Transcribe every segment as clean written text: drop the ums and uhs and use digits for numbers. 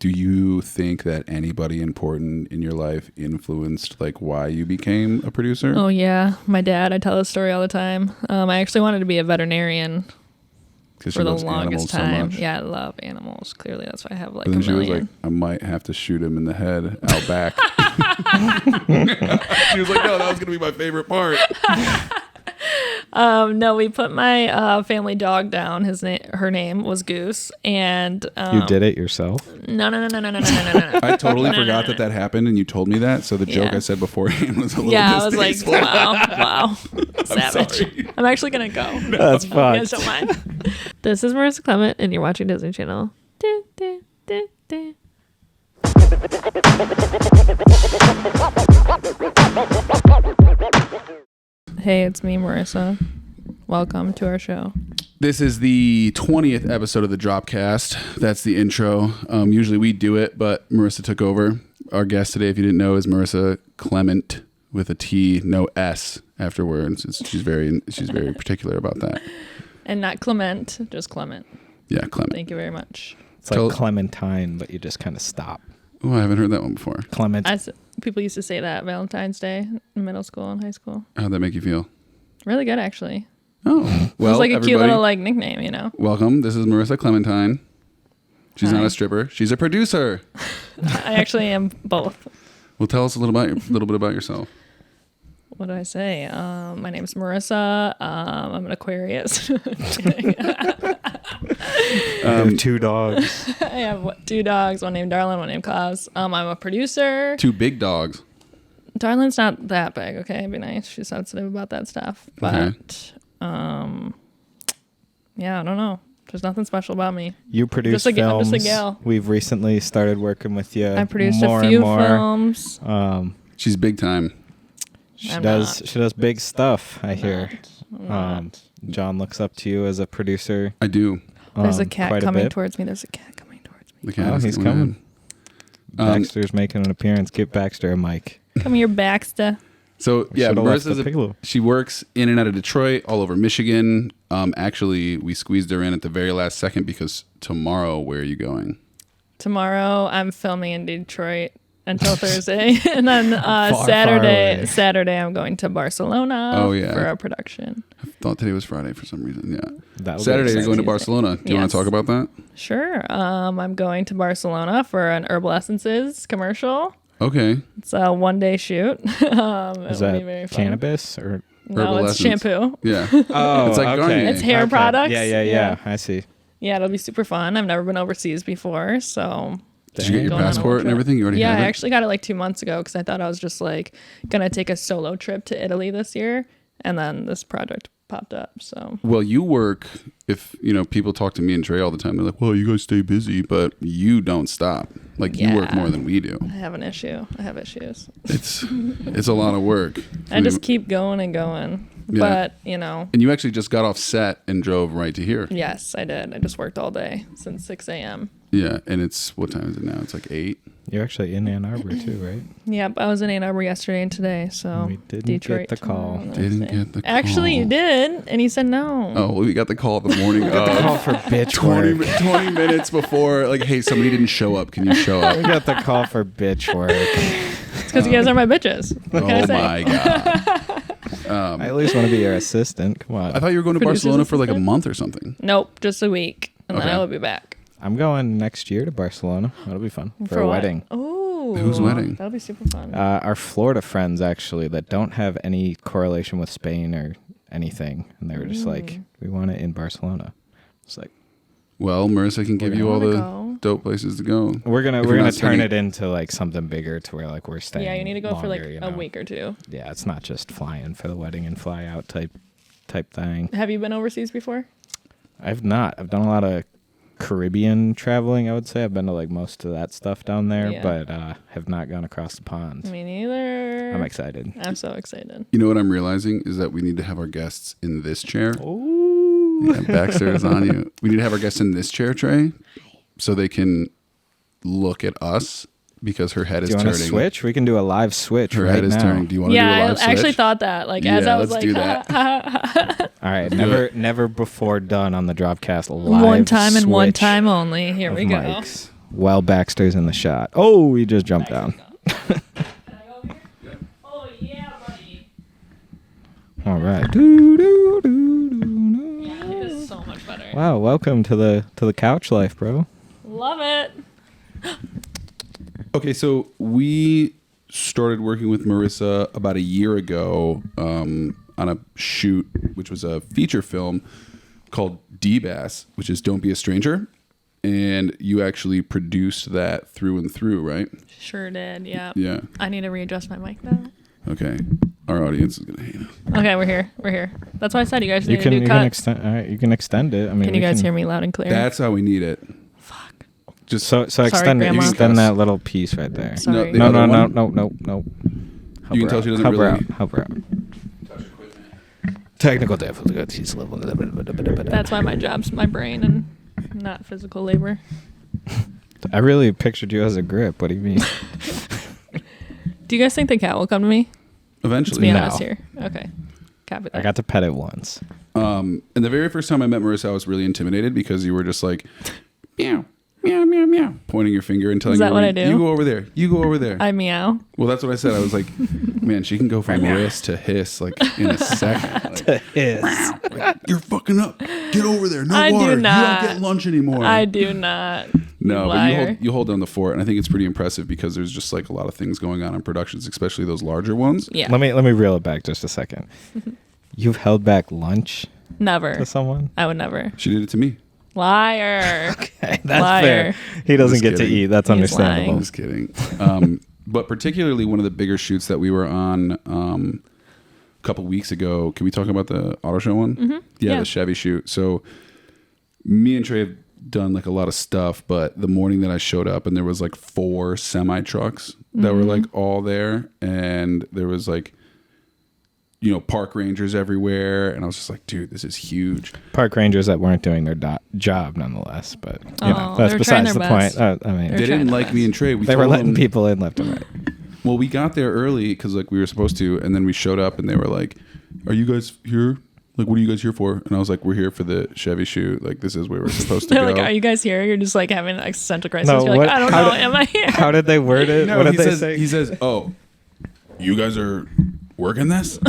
Do you think that anybody important in your life influenced like why you became a producer? Oh yeah, my dad. I tell this story all the time. I actually wanted to be a veterinarian for the longest time. So yeah, I love animals. Clearly, that's why I have like a million. She was like, I might have to shoot him in the head out back. She was like, no, that was gonna be my favorite part. No, we put my family dog down. Her name was Goose, and you did it yourself? No. I totally forgot that happened, and you told me that. So the joke I said beforehand was a little I was like, wow, savage. Sorry. I'm actually gonna go. That's fine. You guys don't mind. This is Marissa Clement, and you're watching Disney Channel. Hey, it's me, Marissa. Welcome to our show. This is the 20th episode of the Dropcast. That's the intro. Usually we do it, but Marissa took over. Our guest today, if you didn't know, is Marissa Clement with a T, no S afterwards. She's very particular about that. And not Clement, just Clement. Yeah, Clement. Thank you very much. It's like Clementine, but you just kind of stop. Oh, I haven't heard that one before. Clement. People used to say that Valentine's Day in middle school and high school. How'd that make you feel? Really good, actually. Oh, well, it was like a cute little like nickname, you know. Welcome. This is Marissa Clementine. She's not a stripper. She's a producer. I actually am both. Well, tell us a little bit about yourself. What do I say? My name's Marissa. I'm an Aquarius. Have 2 dogs. I have 2 dogs, one named Darlin, one named Cos. I'm a producer. 2 big dogs. Darlin's not that big, okay? Be nice. She's sensitive about that stuff. But, yeah, I don't know. There's nothing special about me. You produce films. I'm just a gal. We've recently started working with you. I produced a few films. She's big time. She does big stuff, I hear. John looks up to you as a producer. I do. There's a cat coming towards me. The cat he's coming. Baxter's making an appearance. Give Baxter a mic. Come here, Baxter. So yeah, Marissa's she works in and out of Detroit, all over Michigan. Actually, we squeezed her in at the very last second because tomorrow, where are you going? Tomorrow, I'm filming in Detroit until Thursday, and then Saturday I'm going to Barcelona for a production. I thought today was Friday for some reason. Yeah, Saturday you're going to Barcelona. Do you want to talk about that? Sure. I'm going to Barcelona for an Herbal Essences commercial. Okay. It's a 1-day shoot. Is that cannabis or no? It's shampoo. Yeah. Oh, it's like Garnier. It's hair products. Yeah. I see. Yeah, it'll be super fun. I've never been overseas before, so. Did you get your passport and everything? You already have it? I actually got it like 2 months ago because I thought I was just like gonna take a solo trip to Italy this year, and then this project popped up. So well, you work. If people talk to me and Trey all the time, they're like, "Well, you guys stay busy, but you don't stop. Like you work more than we do." I have an issue. I have issues. It's a lot of work. I just keep going and going. Yeah. But And you actually just got off set and drove right to here. Yes, I did. I just worked all day since 6 a.m. Yeah, and it's what time is it now? It's like 8. You're actually in Ann Arbor too, right? Yep, I was in Ann Arbor yesterday and today. So we didn't Detroit get the call. Actually, you did, and he said no. Oh, well, we got the call the morning of. The call for bitch 20 minutes before, like, hey, somebody didn't show up. Can you show up? We got the call for bitch work. It's because you guys are my bitches. What can I say? My God. I at least want to be your assistant. Come on. I thought you were going to Barcelona for like a month or something. Nope, just a week, and then I will be back. I'm going next year to Barcelona. That'll be fun for a wedding. Oh, whose wedding? That'll be super fun. Our Florida friends actually that don't have any correlation with Spain or anything, and they were just like, "We want it in Barcelona." It's like, well, Marissa can give you all the dope places to go. We're gonna turn it into like something bigger to where like we're staying. Yeah, you need to go longer, for like a week or 2. Yeah, it's not just flying for the wedding and fly out type thing. Have you been overseas before? I've not. I've done a lot of Caribbean traveling, I would say. I've been to like most of that stuff down there, but have not gone across the pond. Me neither. I'm excited. I'm so excited. You know what I'm realizing is that we need to have our guests in this chair. Ooh. Yeah, Baxter is on you. We need to have our guests in this chair, Trey, so they can look at us because her head is turning. Do you want to switch? We can do a live switch her right head is now. turning. Do you want to do a live switch? Yeah, I actually thought that. Like as I was let's like, do that. All right, never before done on the Dropcast live one time and switch one time only. Here we go. Mics. while Baxter's in the shot. Oh, he just jumped down. Oh, yeah, buddy. All right. Yeah, it is so much better. Wow, welcome to the couch life, bro. Love it. Okay, so we started working with Marissa about a year ago on a shoot, which was a feature film called D-Bass, which is Don't Be a Stranger. And you actually produced that through and through, right? Sure did, yeah. Yeah. I need to readjust my mic though. Okay. Our audience is going to hate us. Okay, we're here. That's why I said you guys need to do you cuts. extend. All right, you can extend it. I mean, Can you guys hear me loud and clear? That's how we need it. Fuck. Just so extend Grandma. extend that little piece right there. Sorry. No, No. You can tell she doesn't help really her out. Help her out. Technical difficulties. That's why my job's my brain and not physical labor. I really pictured you as a grip. What do you mean? Do you guys think the cat will come to me? Eventually. Let's be No. honest here. Okay. Copy that. I got to pet it once. And the very first time I met Marissa, I was really intimidated because you were just like, meow, meow, meow, meow, pointing your finger and telling Is that me, what I do? You go over there. You go over there. I meow. Well, that's what I said. I was like, man, she can go from hiss to hiss like in a second. Like, like, you're fucking up. Get over there. No I do water. not. You don't get lunch anymore. I do not. No, but Liar. you hold down the fort, and I think it's pretty impressive because there's just like a lot of things going on in productions, especially those larger ones. Yeah. Let me reel it back just a second. You've held back lunch Never. to someone? I would never. She did it to me. Liar. Okay, that's Liar. fair. He doesn't Just get to kidding. eat. That's He's understandable. lying. Just kidding. But particularly one of the bigger shoots that we were on a couple weeks ago. Can we talk about the auto show one? Mm-hmm. Yeah. The Chevy shoot. So me and Trey have done like a lot of stuff, but the morning that I showed up and there was like 4 semi trucks that were like all there, and there was like, you know, park rangers everywhere, and I was just like, dude, this is huge. Park rangers that weren't doing their job nonetheless, but you know, Oh, that's they were trying besides the their point. best. I mean, They're They trying didn't their like best. me and Trey. they were told letting them- people in left and right. Well, we got there early because like we were supposed to, and then we showed up and they were like, "Are you guys here? Like, what are you guys here for?" And I was like, "We're here for the Chevy shoot. Like, this is where we're supposed to They're go." like, are you guys here? You're just like having an existential crisis. No, You're what- like, I don't how know. did- Am I here? How did they word it? No, what did he they says, say? He says, "Oh, you guys are working this?"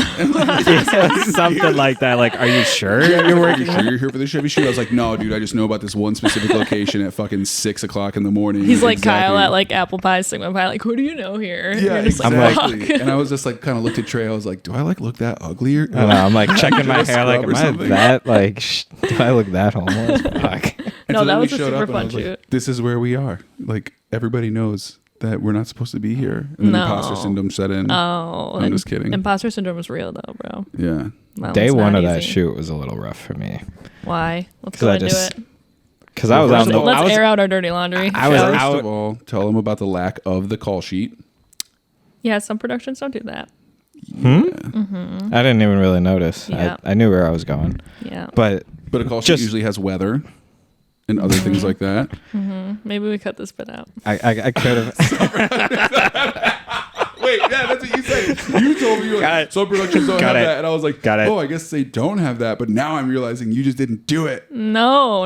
Something like that. Like, are you sure you're working? You sure you're here for the Chevy shoot? I was like, "No, dude. I just know about this one specific location at fucking 6 o'clock in the morning." He's like Exactly. Kyle at like Apple Pie, Sigma Pie. Like, who do you know here? Yeah, You're just exactly. like, fuck. And I was just like, kind of looked at Trey. I was like, "Do I like look that ugly?" I don't know. I'm like checking my Just hair. Like, scrub or am I something. that? Like, do I look that homeless? Fuck. And No, so that then we was a showed super up and I fun was like, shoot. this is where we are. Like, everybody knows that we're not supposed to be here. And then No. imposter syndrome set in. Oh, I'm just kidding. Imposter syndrome is real though, bro. Yeah. That Day one's one not of that easy. shoot was a little rough for me Why? Let's 'Cause go I into just- it. because I was Well, on the. Let's I was, air out our dirty laundry. I was shall we? First out- of all, tell them about the lack of the call sheet. Yeah, some productions don't do that. I didn't even really notice. Yeah. I knew where I was going, Yeah. but But a call sheet Just- usually has weather and other things like that. Maybe we cut this bit out. I could have. Wait, yeah, that's what you said. You told me you were Got like, it. some productions don't Got have it. that. And I was like, Got it. oh, I guess they don't have that. But now I'm realizing you just didn't do it. No.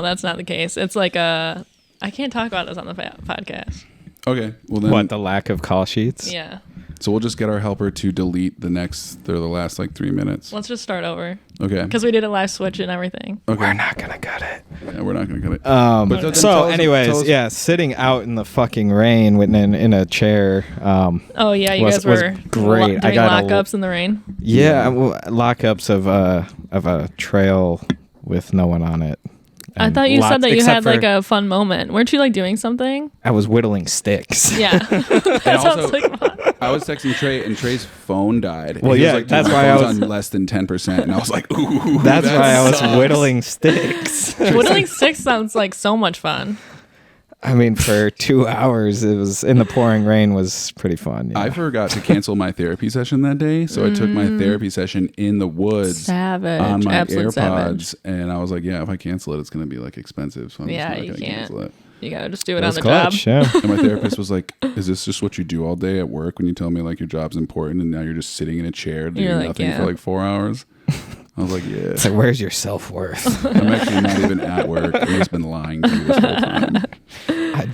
That's not the case. It's like I can't talk about this on the podcast. Okay. Well, then. What, the lack of call sheets? Yeah. So we'll just get our helper to delete the last like 3 minutes. Let's just start over Okay. because we did a live switch and everything. Okay. We're not gonna cut it. Yeah, we're not going to cut it. But then so, tell us- anyways, tell us- yeah, sitting out in the fucking rain with in a chair. Oh yeah, you Was- guys was were great. I doing got a- lockups in the rain. Yeah, lockups of a trail with no one on it. I And thought you lots- said that you except had like for- a fun moment. Weren't you like doing something? I was whittling sticks. Yeah. That also- sounds like fun. I was texting Trey, and Trey's phone died. And Well, he was yeah, like, "Dude, that's my why I phone's was- on less than 10%, and I was like, "Ooh, That's that why I was sucks. whittling sticks. Whittling sticks sounds like so much fun. I mean, for 2 hours, it was in the pouring rain was pretty fun. I forgot to cancel my therapy session that day, so I took my therapy session in the woods Savage. on my Absolute AirPods, savage. and I was like, "Yeah, if I cancel it, it's going to be like expensive, so I'm Yeah, just not you going to can't. cancel it." You gotta just do it That on was the clutch, job. yeah. And my therapist was like, "Is this just what you do all day at work when you tell me like your job's important, and now you're just sitting in a chair doing You're like, nothing yeah. for like 4 hours?" I was like, "Yeah." It's like, where's your self-worth? I'm actually not even at work. I've just been lying to you this whole time.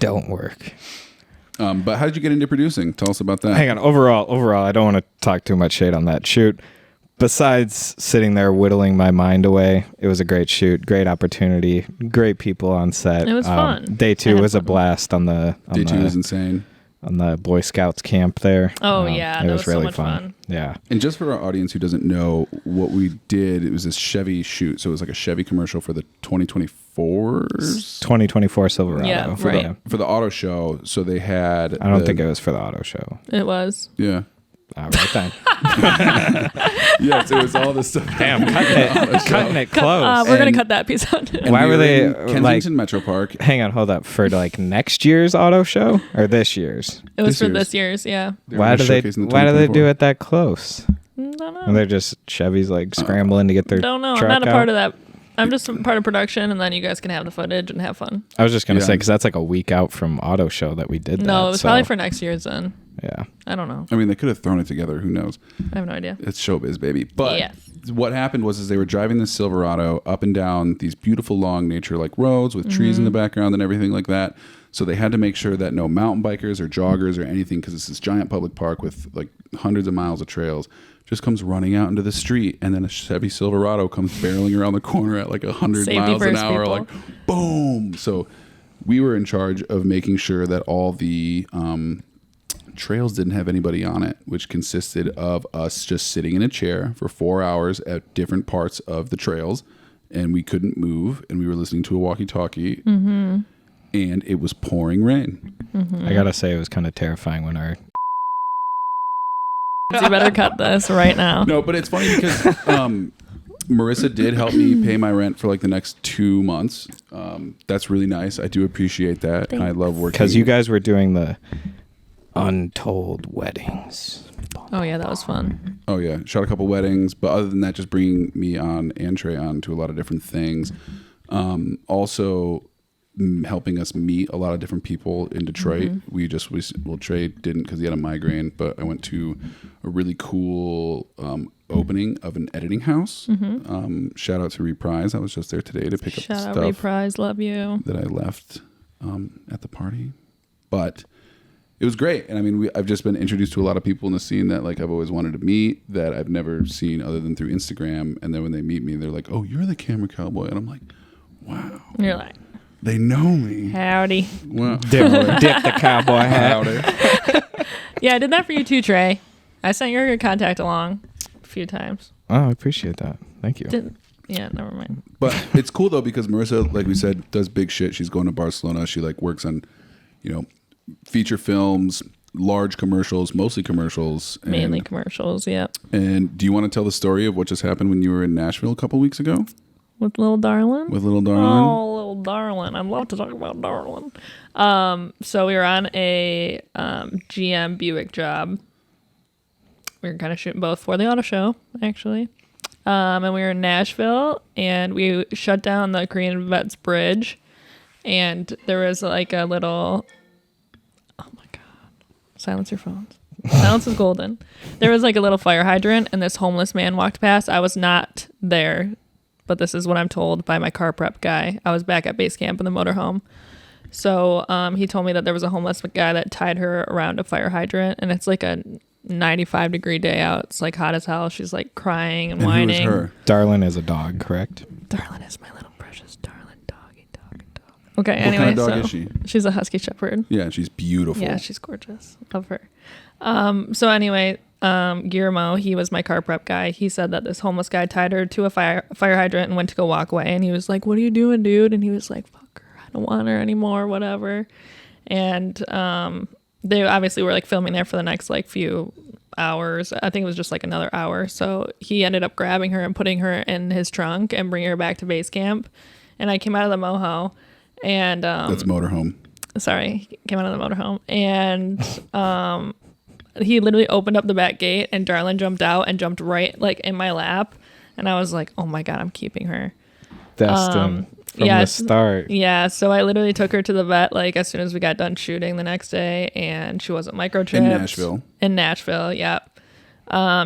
that don't work. But how did you get into producing? Tell us about that. Hang on. Overall, I don't want to talk too much shade on that shoot. Besides sitting there whittling my mind away, it was a great shoot, great opportunity, great people on set. It was fun. Day 2 was a blast on the Day 2 was insane. On the Boy Scouts camp there. Oh yeah, it that was really so much fun. Yeah. And just for our audience who doesn't know what we did, it was this Chevy shoot. So it was like a Chevy commercial for the 2024's 2024 Silverado. Yeah, right. For the auto show. So they had. I don't think it was for the auto show. It was. Yeah. All right then. Yes, it was all this stuff. Damn, cutting it close. We're gonna cut that piece out. Why were they Kensington Metro Park? Hang on, hold up. For like next year's auto show or this year's? It was for this year's, yeah. Why do they do it that close? Don't know. And they're just Chevys like scrambling to get their Don't know. I'm truck not a out? part of that. I'm just a part of production, and then you guys can have the footage and have fun. I was just gonna say because that's like a week out from auto show that we did. No, it was probably for next year's then. Yeah. I don't know. I mean, they could have thrown it together. Who knows? I have no idea. It's showbiz, baby. But yes. What happened was they were driving the Silverado up and down these beautiful long nature-like roads with trees in the background and everything like that. So they had to make sure that no mountain bikers or joggers or anything, because it's this giant public park with like hundreds of miles of trails, just comes running out into the street, and then a Chevy Silverado comes barreling around the corner at like 100 miles an hour, people. like boom. So we were in charge of making sure that all the trails didn't have anybody on it, which consisted of us just sitting in a chair for 4 hours at different parts of the trails, and we couldn't move, and we were listening to a walkie-talkie, and it was pouring rain. I gotta say it was kind of terrifying when our You better cut this right now. No, but it's funny because Marissa did help me pay my rent for like the next 2 months. That's really nice. I do appreciate that. And I love working. Because you guys were doing the untold weddings. Oh yeah, that was fun. Oh yeah, shot a couple weddings, but other than that, just bringing me on and Trey on to a lot of different things. Also helping us meet a lot of different people in Detroit. Trey didn't because he had a migraine, but I went to a really cool opening of an editing house. Shout out to Reprise. I was just there today to pick up the stuff. Shout out Reprise, love you. That I left at the party, but it was great. And I mean, I've just been introduced to a lot of people in the scene that like I've always wanted to meet, that I've never seen other than through Instagram. And then when they meet me, they're like, "Oh, you're the camera cowboy," and I'm like, "Wow." You're like, they know me. howdy. Well, Dip the cowboy hat. Yeah, I did that for you too, Trey. I sent your contact along a few times. Oh, I appreciate that. Thank you. Yeah, never mind. But it's cool though because Marissa, like we said, does big shit. She's going to Barcelona. She like works on, feature films, large commercials, mostly commercials. Mainly commercials, yeah. And do you want to tell the story of what just happened when you were in Nashville a couple weeks ago? With little darling? With little darling? Oh, little darling. I'd love to talk about darling. So we were on a GM Buick job. We were kind of shooting both for the auto show, actually. And we were in Nashville, and we shut down the Korean Vets Bridge. And there was like a little... Oh my God. Silence your phones. Silence is golden. There was like a little fire hydrant, and this homeless man walked past. I was not there, but this is what I'm told by my car prep guy. I was back at base camp in the motorhome. So he told me that there was a homeless guy that tied her around a fire hydrant, and it's like a 95-degree day out. It's like hot as hell. She's like crying and whining. Who is her? Darlin is a dog, correct? Darlin is my little precious darling doggy dog. Okay, What anyway. kind of dog is she? She's a husky shepherd. Yeah, she's beautiful. Yeah, she's gorgeous. Love her. So anyway, Guillermo, he was my car prep guy. He said that this homeless guy tied her to a fire hydrant and went to go walk away. And he was like, "What are you doing, dude?" And he was like, "Fuck her. I don't want her anymore, whatever." And they obviously were like filming there for the next like few hours. I think it was just like another hour. So he ended up grabbing her and putting her in his trunk and bringing her back to base camp. And I came out of the moho and That's motorhome. Sorry, came out of the motorhome, and he literally opened up the back gate, and Darlin jumped out and jumped right like in my lap, and I was like, "Oh my God, I'm keeping her." Destined from the start. Yeah, so I literally took her to the vet like as soon as we got done shooting the next day, and she wasn't microchipped. In Nashville, yeah.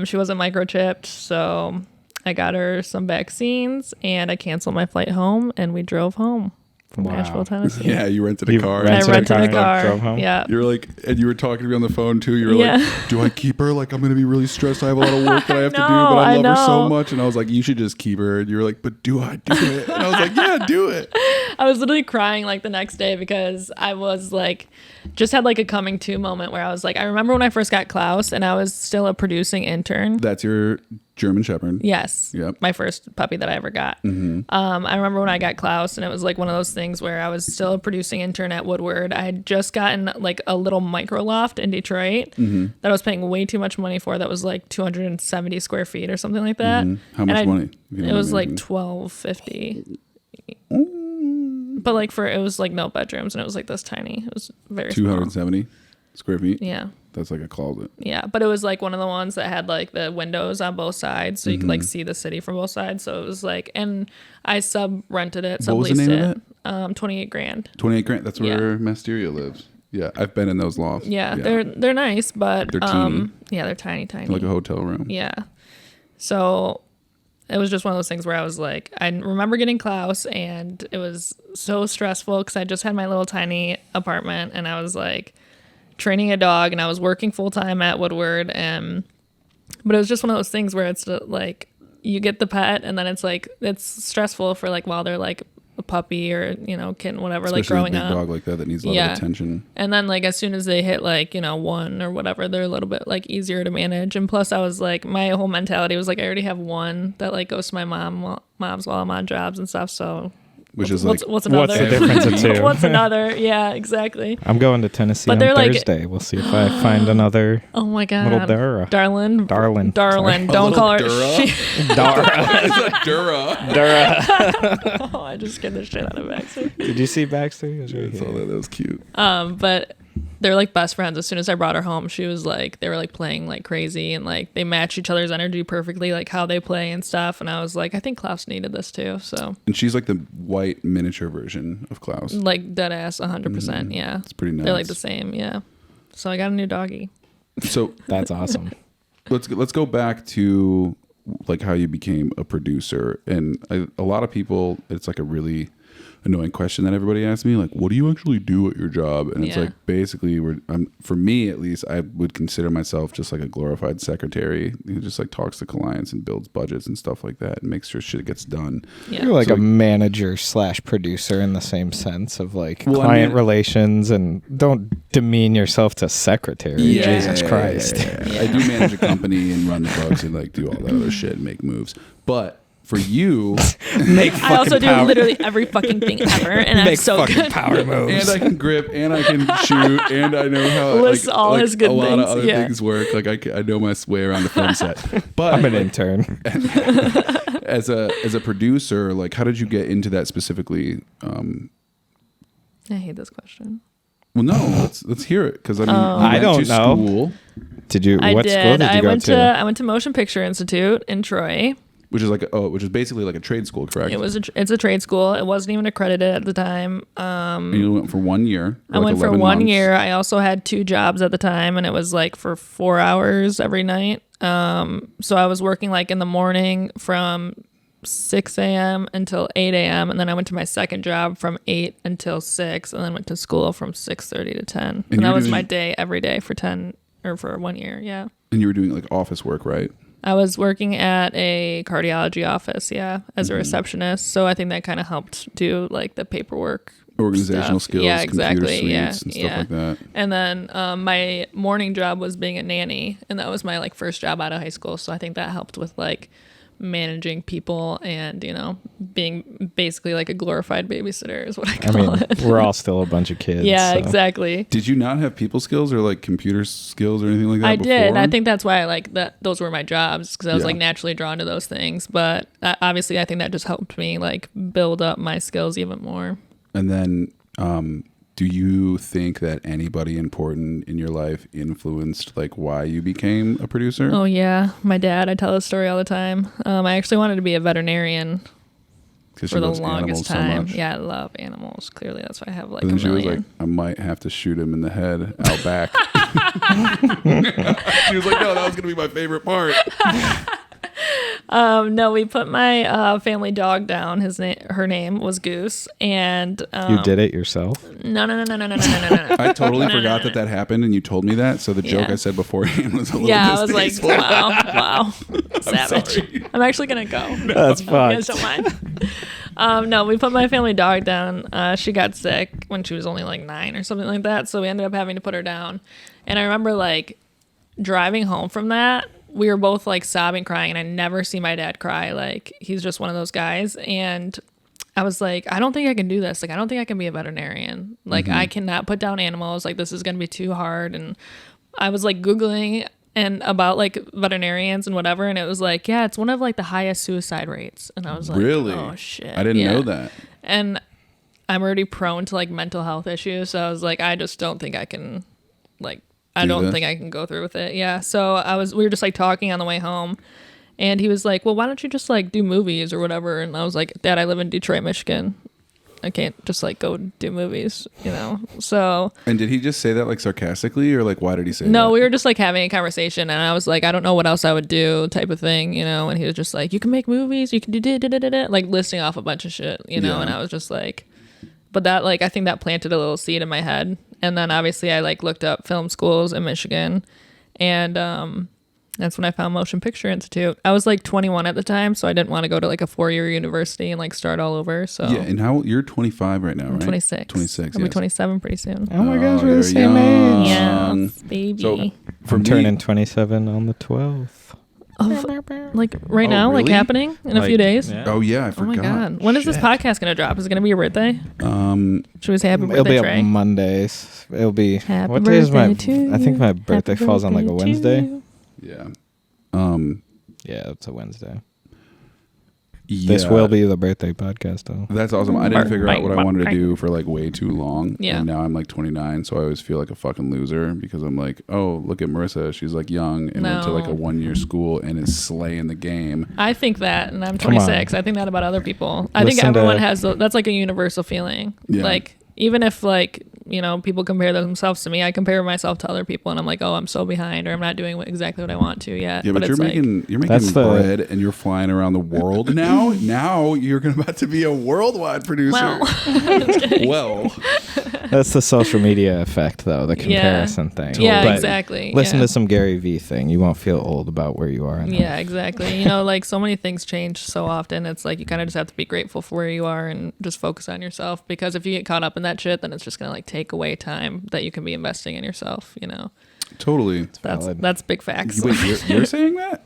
She wasn't microchipped, so I got her some vaccines, and I canceled my flight home, and we drove home. from Nashville, Tennessee. Yeah, you rented a car. I rented a and car. drove home? Yeah. You're like, and you were talking to me on the phone too. You were Yeah. like, do I keep her? Like, I'm going to be really stressed. I have a lot of work that I have to do, know, but I I love her so know. much. And I was like, you should just keep her. And you were like, but do I do it? And I was like, yeah, do it. I was literally crying like the next day because I was like, just had like a coming to moment where I was like, I remember when I first got Klaus and I was still a producing intern. That's your German Shepherd. Yes. Yep. My first puppy that I ever got. I remember when I got Klaus and it was like one of those things where I was still a producing intern at Woodward. I had just gotten like a little micro loft in Detroit that I was paying way too much money for. That was like 270 square feet or something like that. How much money? If you don't It was mind like asking. $1,250. But like it was like no bedrooms and it was like this tiny. It was very small. 270 square feet. Yeah. That's like a closet. Yeah, but it was like one of the ones that had like the windows on both sides, so you could like see the city from both sides. So it was like, and I sub rented it, What was the subleased name of it. 28 grand. 28 grand. That's where Masteria lives. Yeah, I've been in those lofts. Yeah, they're nice, but They're teeny. yeah, they're tiny. Like a hotel room. Yeah. So it was just one of those things where I was like, I remember getting Klaus, and it was so stressful because I just had my little tiny apartment, and I was like training a dog, and I was working full time at Woodward, but it was just one of those things where it's like you get the pet, and then it's like it's stressful for like while they're like a puppy or kitten, whatever, Especially like growing a big up. dog like that needs a lot of attention. And then like as soon as they hit like 1 or whatever, they're a little bit like easier to manage. And plus I was like, my whole mentality was like, I already have one that like goes to my mom's while I'm on jobs and stuff. So Which is like, what's another? What's the difference of two? What's another? Yeah, exactly. I'm going to Tennessee But on they're like- Thursday. We'll see if I find another Oh my god, little Dura. Darlin. Darlin. Don't call her. Dura? Dara. It's a Dura. Dara. Oh, I just scared the shit out of Baxter. Did you see Baxter? He was right I saw here. that was cute. But they're like best friends. As soon as I brought her home, she was like, they were like playing like crazy, and like they match each other's energy perfectly, like how they play and stuff. And I was like, I think Klaus needed this too. So And she's like the white miniature version of Klaus. like dead ass 100%. Yeah. It's pretty nice. They're like the same. Yeah. So I got a new doggy. So That's awesome. let's go back to like how you became a producer. And a lot of people, it's like a really annoying question that everybody asks me, like, what do you actually do at your job? And it's Yeah. like, basically for me at least, I would consider myself just like a glorified secretary who just like talks to clients and builds budgets and stuff like that and makes sure shit gets done. Yeah. You're like So- a manager / producer in the same sense of like Well, I client mean- relations, and don't demean yourself to secretary. Jesus Christ. Yeah. I do manage a company and run the books and like do all that other shit and make moves. But for you, Make I also fucking do power, literally every fucking thing ever, and I'm make so fucking good. power moves. and I can grip and I can shoot and I know how Lists like, all like his good a lot things, of other yeah. things work. Like I know my way around the film set. But I'm an intern. as a producer, like how did you get into that specifically? I hate this question. Well, no, let's hear it because I mean, I you went don't to know. school, Did you? I What did. school did you I go went to? I went to Motion Picture Institute in Troy. which is basically like a trade school, correct? It's a trade school. It wasn't even accredited at the time. And you went for 1 year. or I like went for 11 1 months. year. I also had 2 jobs at the time, and it was like for 4 hours every night. So I was working like in the morning from 6 a.m. until 8 a.m. And then I went to my second job from 8 until 6, and then went to school from 6:30 to 10. And you that were was doing- my day every day for 1 year. Yeah. And you were doing like office work, right? I was working at a cardiology office, as a receptionist. So I think that kind of helped do like the paperwork. Organizational stuff. skills, Yeah, computer exactly. suites Yeah, and stuff yeah. like that. And then my morning job was being a nanny, and that was my like first job out of high school. So I think that helped with like managing people and being basically like a glorified babysitter is what I I call mean, it. we're all still a bunch of kids. Yeah, so. exactly. Did you not have people skills or like computer skills or anything like that I did. before? I think that's why I like that. Those were my jobs because I was Yeah. like naturally drawn to those things. But obviously, I think that just helped me like build up my skills even more. And then, do you think that anybody important in your life influenced like why you became a producer? Oh yeah, my dad. I tell this story all the time. I actually wanted to be a veterinarian 'Cause for she the loves animals longest so time. much. Yeah, I love animals. Clearly, that's why I have like And a then she was million. like, I might have to shoot him in the head out back. She was like, no, that was going to be my favorite part. No, we put my family dog down. Her name was Goose, and You did it yourself? no. I totally forgot that happened, and you told me that. So the joke I said beforehand was a little I was like, distasteful. wow, savage. sorry. I'm actually gonna go. That's You guys fine. don't mind. No, we put my family dog down. She got sick when she was only like 9 or something like that, so we ended up having to put her down. And I remember like driving home from that, we were both like sobbing, crying, and I never see my dad cry. Like, he's just one of those guys. And I was like, I don't think I can do this. Like, I don't think I can be a veterinarian. Like, I cannot put down animals. Like, this is going to be too hard. And I was like Googling and about like veterinarians and whatever. And it was like, yeah, it's one of like the highest suicide rates. And I was like, Really? oh shit. I didn't know that. And I'm already prone to like mental health issues. So I was like, I just don't think I can like, I don't think I can go through with it. Yeah. So we were just like talking on the way home, and he was like, well, why don't you just like do movies or whatever? And I was like, Dad, I live in Detroit, Michigan. I can't just like go do movies, you know? So. And did he just say that like sarcastically, or like, why did he say that? No, we were just like having a conversation, and I was like, I don't know what else I would do type of thing, you know? And he was just like, you can make movies, you can do like listing off a bunch of shit, you know? Yeah. And I was just like, but that like, I think that planted a little seed in my head. And then obviously I like looked up film schools in Michigan, and that's when I found Motion Picture Institute. I was like 21 at the time, so I didn't want to go to like a 4-year university and like start all over. So Yeah, and you're 25 right now, right? I'm 26. 26. I'll be yes. 27 pretty soon. Oh my gosh, we're you're the same young. age. Yeah, baby. So for I'm me, turning 27 on the 12th. Like right Oh, now, like really? happening in a few days. Yeah. oh yeah, I Oh forgot. my god! When is this Shit. podcast gonna drop? Is it gonna be your birthday? Should we say happy It'll birthday, be up Trey? Mondays. It'll be Happy what day is my? birthday to I think you. my birthday Happy falls on like a birthday to Wednesday. you. Yeah. Yeah, it's a Wednesday. Yeah. This will be the birthday podcast, though. That's awesome. I didn't figure out what I wanted to Bang. do for like way too long. Yeah. And now I'm like 29, so I always feel like a fucking loser because I'm like, oh, look at Marissa. She's like young and went to like a No. 1-year school and is slaying the game. I think that, and I'm Come on. 26. I think that about other people. I think Listen to- everyone has that's like a universal feeling. Yeah. Like even if like you know people compare themselves to me, I compare myself to other people, and I'm like, oh, I'm so behind, or I'm not doing exactly what I want to yet. Yeah, but you're it's like, making That's the- bread and you're flying around the world now. Now you're about to be a worldwide producer. well, Well, That's the social media effect, though, the comparison thing. yeah, But exactly. Listen yeah. to some Gary Vee thing. You won't feel old about where you are. in Yeah, life. exactly. You know, like so many things change so often. It's like you kind of just have to be grateful for where you are and just focus on yourself. Because if you get caught up in that shit, then it's just gonna like take away time that you can be investing in yourself. You know, totally. valid. that's big facts. Wait, you're saying that?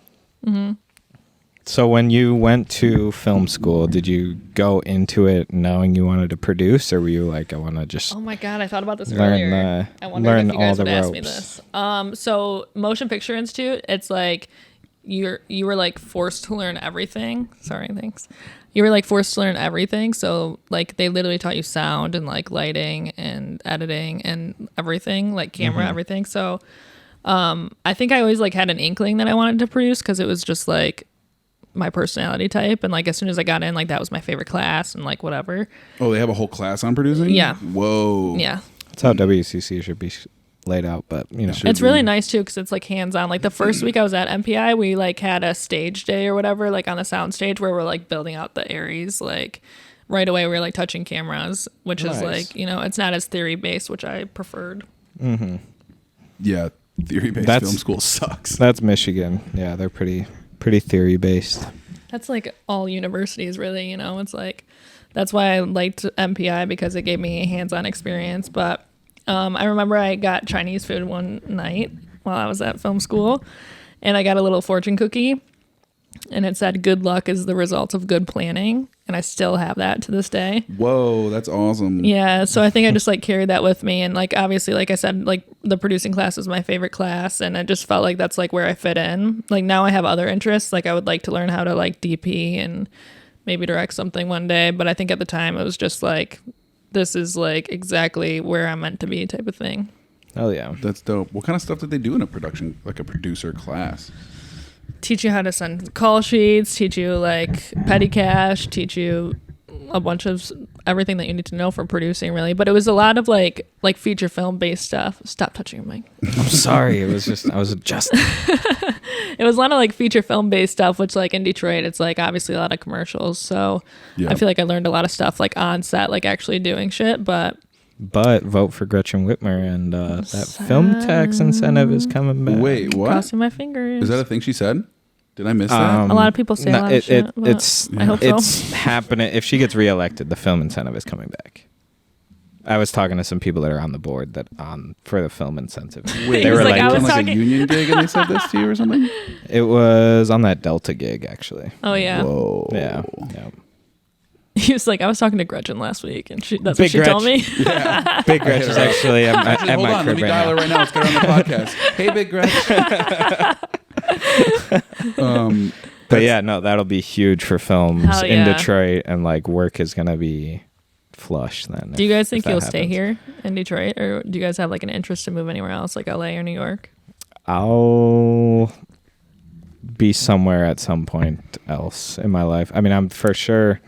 So when you went to film school, did you go into it knowing you wanted to produce, or were you like, I want to just Oh my god, I thought about this learn earlier. I wondered learn if you guys all would the ask me ropes? this. So Motion Picture Institute, it's like you were like forced to learn everything. Sorry, thanks. You were like forced to learn everything. So like they literally taught you sound and like lighting and editing and everything, like camera, everything. So I think I always like had an inkling that I wanted to produce because it was just like my personality type, and like as soon as I got in, like that was my favorite class and like whatever. Oh, they have a whole class on producing? Yeah. Whoa. Yeah. That's how WCC should be laid out, but you know. Should It's be. really nice too because it's like hands-on. Like the first week I was at MPI, we like had a stage day or whatever, like on the sound stage where we're like building out the Aries. Like right away we were like touching cameras, which is Nice. like, you know, it's not as theory based, which I preferred. Yeah. Theory-based That's- film school sucks. That's Michigan. Yeah, they're pretty theory based. That's like all universities really, you know. It's like that's why I liked MPI because it gave me a hands-on experience. But I remember I got Chinese food one night while I was at film school, and I got a little fortune cookie, and it said "Good luck is the result of good planning," and I still have that to this day. Whoa, that's awesome. Yeah, so I think I just like carried that with me, and like obviously, like I said, like the producing class was my favorite class, and I just felt like that's like where I fit in. Like now I have other interests, like I would like to learn how to like DP and maybe direct something one day, but I think at the time it was just like this is like exactly where I'm meant to be type of thing. Oh yeah. That's dope. What kind of stuff did they do in a production, like a producer class? Teach you how to send call sheets, teach you like petty cash, teach you a bunch of everything that you need to know for producing, really. But it was a lot of like feature film based stuff. Stop touching your mic. I'm sorry. It was just I was adjusting. It was a lot of like feature film based stuff, which like in Detroit, it's like obviously a lot of commercials. So I feel like I learned a lot of stuff like on set, like actually doing shit. But vote for Gretchen Whitmer, and that film tax incentive is coming back. Wait, what? Crossing my fingers. Is that a thing she said? Did I miss that? A lot of people say a lot of shit. I hope so. It's happening. If she gets reelected, the film incentive is coming back. I was talking to some people that are on the board for the film incentive. Wait, they were like, I was like a union gig, and they said this to you or something. It was on that Delta gig, actually. Oh yeah. Whoa. Yeah. He was like, I was talking to Gretchen last week, and that's what she told me. Yeah. Big Gretch is actually at my hold on, let me dial her right now. Let's get her on the podcast. Hey, Big Gretch. But yeah, no, that'll be huge for films in Detroit, and like work is gonna be flush then. Do you guys think you'll stay here in Detroit, or do you guys have like an interest to move anywhere else, like LA or New York? I'll be somewhere at some point else in my life. I mean, I'm for sure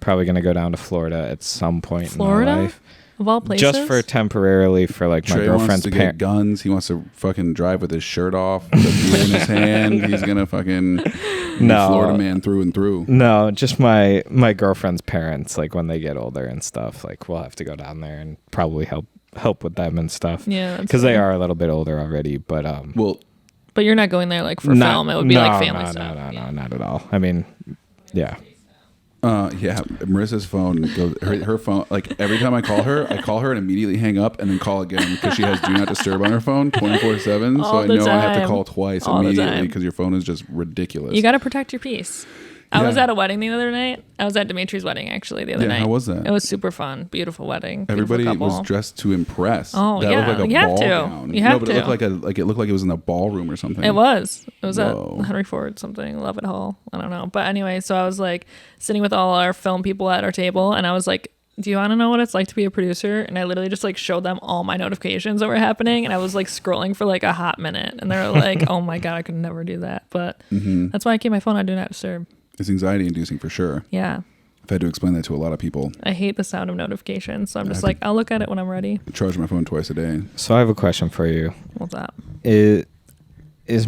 probably gonna go down to Florida at some point in my life. Of all places? Just for temporarily for like my Trey girlfriend's wants to get guns. He wants to fucking drive with his shirt off, with a beer in his hand. He's gonna fucking be Florida man through and through. No, just my girlfriend's parents. Like when they get older and stuff, like we'll have to go down there and probably help with them and stuff. Yeah, because they are a little bit older already. But but you're not going there like for film. It would be like family stuff. No, not at all. I mean, yeah. Yeah, Marissa's phone goes. Her phone, like every time I call her and immediately hang up and then call again because she has do not disturb on her phone 24/7. So I know I have to call twice immediately because your phone is just ridiculous. You got to protect your peace. I was at a wedding the other night. I was at Dimitri's wedding actually the other night. How was that? It was super fun. Beautiful wedding. Everybody was dressed to impress. Oh, that yeah. looked like a ball gown. You have but it looked like it was in a ballroom or something. It was. It was at Henry Ford something, Lovett Hall. I don't know. But anyway, so I was like sitting with all our film people at our table, and I was like, do you want to know what it's like to be a producer? And I literally just like showed them all my notifications that were happening, and I was like scrolling for like a hot minute, and they were like, oh my God, I could never do that. But that's why I keep my phone on Do Not Disturb. It's anxiety inducing for sure. Yeah. I've had to explain that to a lot of people. I hate the sound of notifications, so I'm just like, I'll look at it when I'm ready. I charge my phone twice a day. So I have a question for you. What's up? Is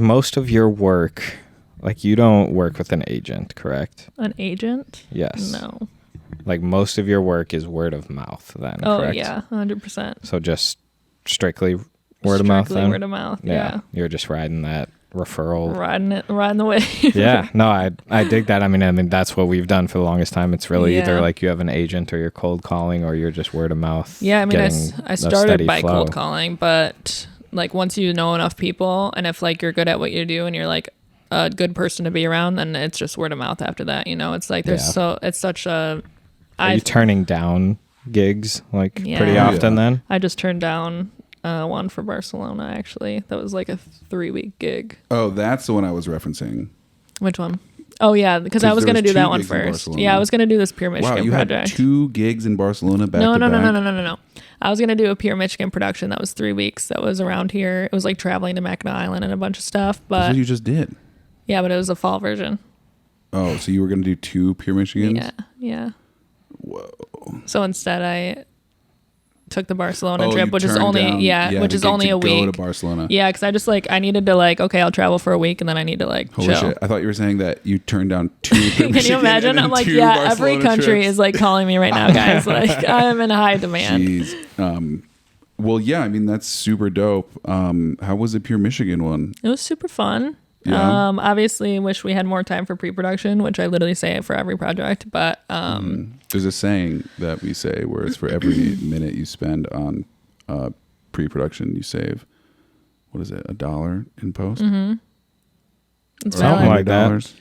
most of your work, like you don't work with an agent, correct? An agent? Yes. No. Like most of your work is word of mouth then, correct? Oh, yeah, 100%. So just strictly word of mouth then? Word of mouth, yeah. You're just riding that referral. Riding the wave. Yeah. No, I dig that. I mean, that's what we've done for the longest time. It's really either like you have an agent or you're cold calling or you're just word of mouth. Yeah, I mean, I started by cold calling, but like once you know enough people and if like you're good at what you do and you're like a good person to be around, then it's just word of mouth after that. You know, it's like it's such a... Are you turning down gigs like pretty often then? I just turned down one for Barcelona, actually. That was like a 3-week gig. Oh, that's the one I was referencing. Which one? Oh, yeah, because I was going to do that one first. Yeah, I was going to do this Pure Michigan project. Wow, you had 2 gigs in Barcelona back to back? No. I was going to do a Pure Michigan production that was 3 weeks. That was around here. It was like traveling to Mackinac Island and a bunch of stuff. But that's what you just did. Yeah, but it was a fall version. Oh, so you were going to do 2 Pure Michigans? Yeah. Whoa. So instead I took the Barcelona trip, which is only a week. Go to Barcelona. Yeah, because I just like I needed to like okay, I'll travel for a week and then I need to like Holy chill. Shit. I thought you were saying that you turned down 2. Can you imagine? I'm like, yeah, every country is like calling me right now, guys. Like I'm in high demand. Jeez. Well, yeah, I mean that's super dope. How was the Pure Michigan one? It was super fun. Yeah. Obviously wish we had more time for pre-production, which I literally say for every project, but there's a saying that we say where it's for every minute you spend on pre-production you save, what is it, $1 in post? Mm-hmm. It's something like that.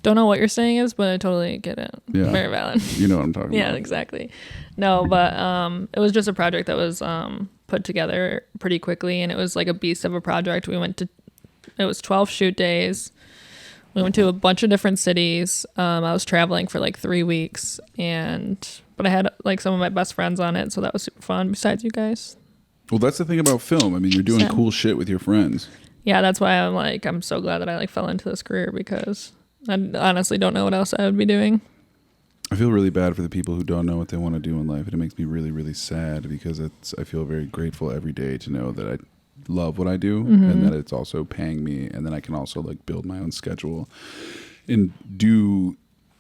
Don't know what you're saying is, but I totally get it. Yeah. Very valid. You know what I'm talking about. Yeah, exactly. No, but it was just a project that was put together pretty quickly, and it was like a beast of a project. It was 12 shoot days. We went to a bunch of different cities. I was traveling for like 3 weeks, but I had like some of my best friends on it, so that was super fun. Besides you guys. Well, that's the thing about film. I mean, you're doing cool shit with your friends. Yeah, that's why I'm so glad that I like fell into this career because I honestly don't know what else I would be doing. I feel really bad for the people who don't know what they want to do in life, and it makes me really, really sad because I feel very grateful every day to know that I love what I do and that it's also paying me, and then I can also like build my own schedule and do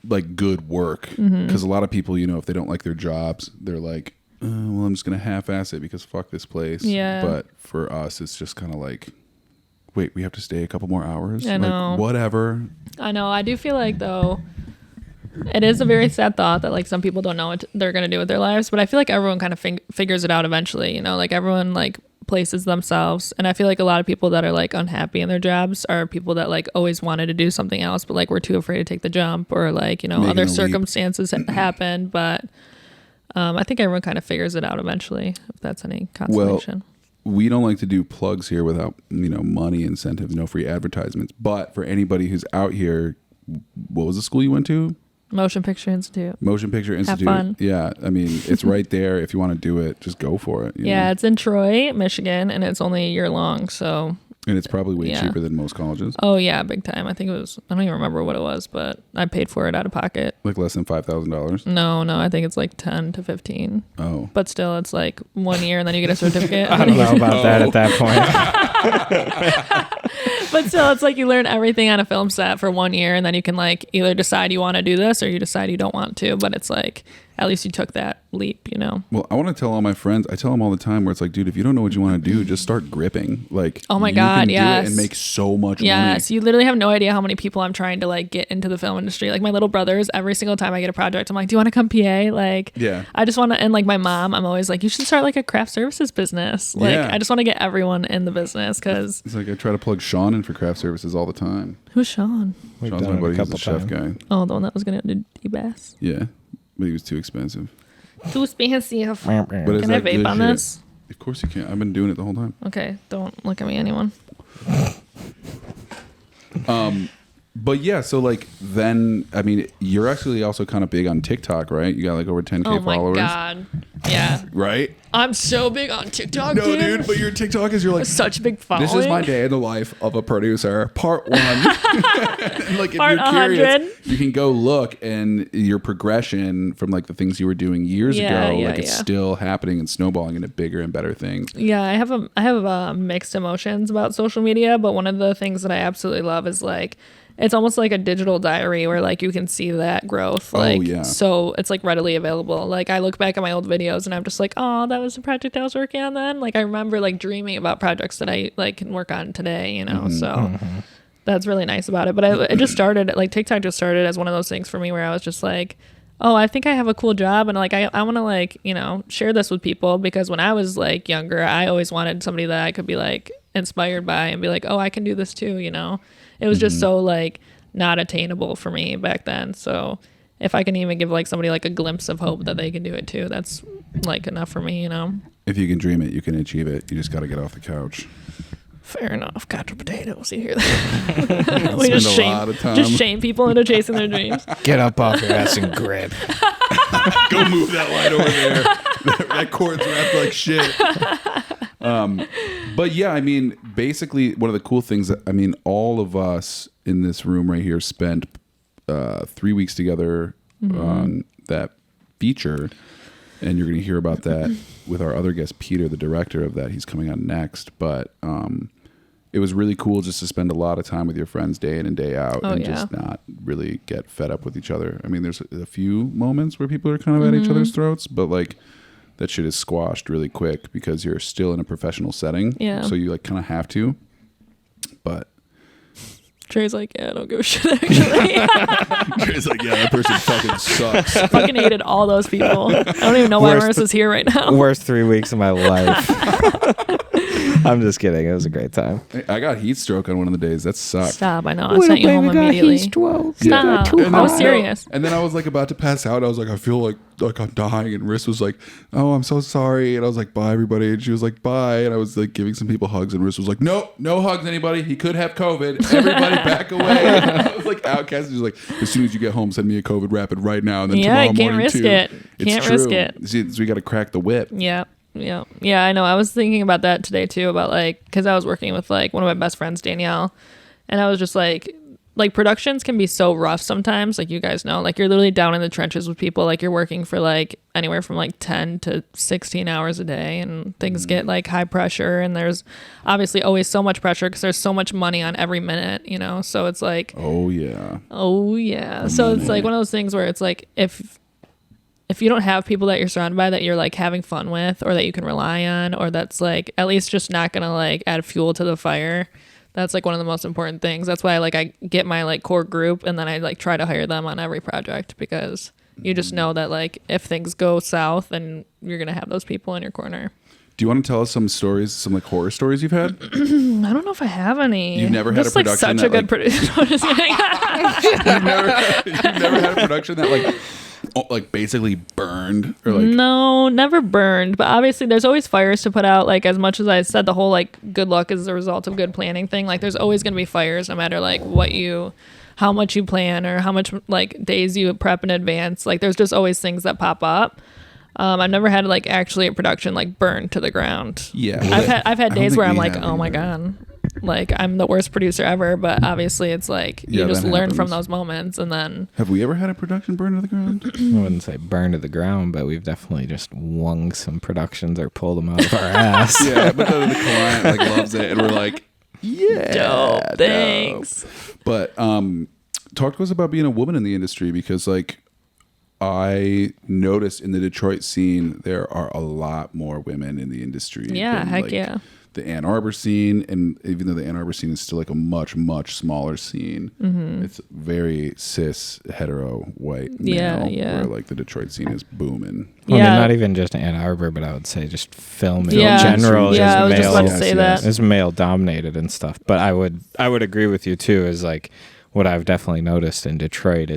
like good work. Because a lot of people, you know, if they don't like their jobs, they're like, well, I'm just gonna half-ass it because fuck this place. Yeah. But for us, it's just kind of like, wait, we have to stay a couple more hours. I know. Like, whatever. I know. I do feel like though, it is a very sad thought that like some people don't know what they're gonna do with their lives, but I feel like everyone kind of figures it out eventually. You know, like everyone like places themselves, and I feel like a lot of people that are like unhappy in their jobs are people that like always wanted to do something else, but like were too afraid to take the jump, or like, you know, Making other a leap. circumstances happen. But I think everyone kind of figures it out eventually, if that's any consolation. We don't like to do plugs here without, you know, money incentives, no free advertisements. But for anybody who's out here, what was the school you went to? Motion Picture Institute. Motion Picture Institute. fun. Yeah, I mean, it's right there. If you want to do it, just go for it. You Yeah, know? it's in Troy, Michigan, and it's only a year long. So, And it's probably way Yeah. cheaper than most colleges. oh yeah, big time. I think it was, I don't even remember what it was, but I paid for it out of pocket. Like less than $5,000. No, I think it's like 10 to 15. Oh. But still, it's like 1 year and then you get a certificate. I don't know about that at that point. But still, it's like you learn everything on a film set for 1 year, and then you can like either decide you want to do this or you decide you don't want to. But it's like, at least you took that leap, you know? Well, I want to tell all my friends, I tell them all the time where it's like, dude, if you don't know what you want to do, just start gripping. Like, Oh my you God, can do yes. it and make so much Yes, money. you literally have no idea how many people I'm trying to like get into the film industry. Like my little brothers, every single time I get a project, I'm like, do you want to come PA? Like, Yeah. I just want to, and like my mom, I'm always like, you should start like a craft services business. Like, Yeah. I just want to get everyone in the business because It's like I try to plug Sean in for craft services all the time. who's Sean? We've Sean's done my it a buddy. He's couple a chef times. guy. Oh, the one that was going to do D-Bass. Yeah. But he was too expensive. Too expensive. But it's Can I that vape good on shit. this? Of course you can. I've been doing it the whole time. Okay, don't look at me, anyone. But yeah, so like then, I mean, you're actually also kind of big on TikTok, right? You got like over 10K Oh my followers. God. Yeah. Right? I'm so big on TikTok, No, dude, but your TikTok is, you're like, such a big following. this is my day in the life of a producer, part 1. And like, if Part you're curious, 100. you can go look, and your progression from like the things you were doing years ago, like it's yeah. still happening and snowballing into bigger and better things. Yeah, I have mixed emotions about social media, but one of the things that I absolutely love is like it's almost like a digital diary where like you can see that growth. Like, yeah. So it's like readily available. Like I look back at my old videos and I'm just like, oh, that was the project I was working on then. Like I remember like dreaming about projects that I like can work on today, you know. So that's really nice about it. But it just started, like TikTok just started as one of those things for me where I was just like, oh, I think I have a cool job, and like I want to like, you know, share this with people, because when I was like younger, I always wanted somebody that I could be like inspired by and be like, oh, I can do this too, you know. It was just so like not attainable for me back then. So if I can even give like somebody like a glimpse of hope that they can do it too, that's like enough for me, you know. If you can dream it, you can achieve it. You just got to get off the couch. Fair enough. Couch potatoes. You hear that? We Spend a lot of time. just shame people into chasing their dreams. Get up off your ass and grip. Go move that light over there. That cord's wrapped like shit. But yeah, I mean, basically, one of the cool things that, I mean, all of us in this room right here spent 3 weeks together on that feature, and you're going to hear about that with our other guest, Peter, the director of that. He's coming on next, but it was really cool just to spend a lot of time with your friends day in and day out, and just not really get fed up with each other. I mean, there's a few moments where people are kind of at each other's throats, but like that shit is squashed really quick because you're still in a professional setting. Yeah. So you like kind of have to. But Trey's like, yeah, I don't give a shit actually. Trey's like, yeah, that person fucking sucks. I fucking hated all those people. I don't even know why Worst- Marissa's here right now. Worst 3 weeks of my life. I'm just kidding. It was a great time. I got heat stroke on one of the days. That sucked. Stop, I know. I sent you home immediately. Stop. And I was then- serious. And then I was like about to pass out. I was like, I feel like I'm dying. And Riss was like, oh, I'm so sorry. And I was like, bye, everybody. And she was like, bye. And I was like giving some people hugs. And Riss was like, no hugs, anybody. He could have COVID. Everybody back away. And I was like, outcast. She was like, as soon as you get home, send me a COVID rapid right now. And then tomorrow can't morning risk too. it. It's Can't true. risk it. See, so we got to crack the whip. Yeah. I know. I was thinking about that today too, about like, because I was working with like one of my best friends, Danielle, and I was just like, like productions can be so rough sometimes, like you guys know, like you're literally down in the trenches with people, like you're working for like anywhere from like 10 to 16 hours a day, and things get like high pressure, and there's obviously always so much pressure because there's so much money on every minute, you know, so it's like Oh yeah. So it's like one of those things where it's like if you don't have people that you're surrounded by that you're like having fun with, or that you can rely on, or that's like at least just not gonna like add fuel to the fire, that's like one of the most important things. That's why like I get my like core group, and then I like try to hire them on every project, because you just know that like if things go south, then you're gonna have those people in your corner. Do you want to tell us some stories, some like horror stories you've had? I don't know if I have any. You've never had a like production such a that, good producer. I'm just kidding. You've never had a production that like basically burned, or like No, never burned, but obviously there's always fires to put out. Like as much as I said the whole like good luck is a result of good planning thing, like there's always going to be fires no matter like how much you plan or how much like days you prep in advance. Like there's just always things that pop up. I've never had like actually a production like burned to the ground. Yeah. I've had days where I'm like, oh my God, like I'm the worst producer ever, but obviously it's like you just learn from those moments. And then have we ever had a production burned to the ground? I wouldn't say burned to the ground, but we've definitely just wung some productions or pulled them out of our ass. Yeah, but the client like loves it, and we're like, yeah, dope, thanks. But talk to us about being a woman in the industry, because like I noticed in the Detroit scene there are a lot more women in the industry. Yeah, than, heck like, yeah. The Ann Arbor scene, and even though the Ann Arbor scene is still like a much smaller scene, it's very cis hetero white male, where like the Detroit scene is booming. Well, I mean, not even just Ann Arbor, but I would say just film in Yeah. general is Yeah, I was male. just about to say that. Is male dominated and stuff. But I would agree with you too. Is like what I've definitely noticed in Detroit.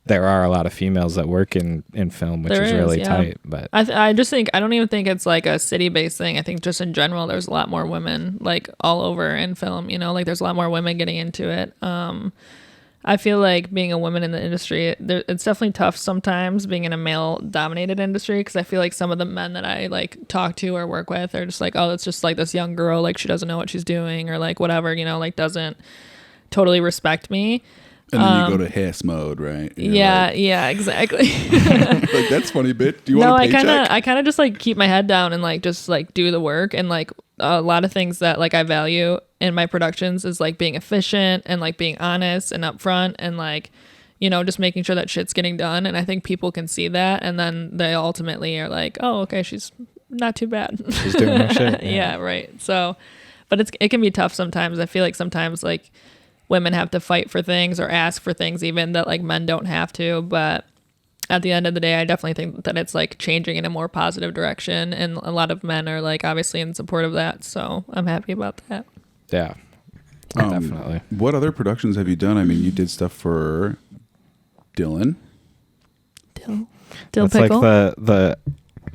There are a lot of females that work in film, which is really tight. But I just think, I don't even think it's like a city-based thing. I think just in general, there's a lot more women like all over in film, you know, like there's a lot more women getting into it. I feel like being a woman in the industry, it's definitely tough sometimes being in a male-dominated industry, because I feel like some of the men that I like talk to or work with are just like, oh, it's just like this young girl, like she doesn't know what she's doing, or like whatever, you know, like doesn't totally respect me. And then you go to hiss mode, right? Yeah, exactly. Like, that's funny, bitch. Do you want a paycheck? I kind of just like keep my head down and like just like do the work. And like a lot of things that like I value in my productions is like being efficient and like being honest and upfront, and like, you know, just making sure that shit's getting done. And I think people can see that, and then they ultimately are like, oh, okay, she's not too bad. She's doing her shit. Yeah, right. So, but it can be tough sometimes. I feel like sometimes like women have to fight for things or ask for things even that like men don't have to. But at the end of the day, I definitely think that it's like changing in a more positive direction, and a lot of men are like obviously in support of that. So I'm happy about that. Yeah, definitely. What other productions have you done? I mean, you did stuff for Dylan. Dill That's Pickle. like the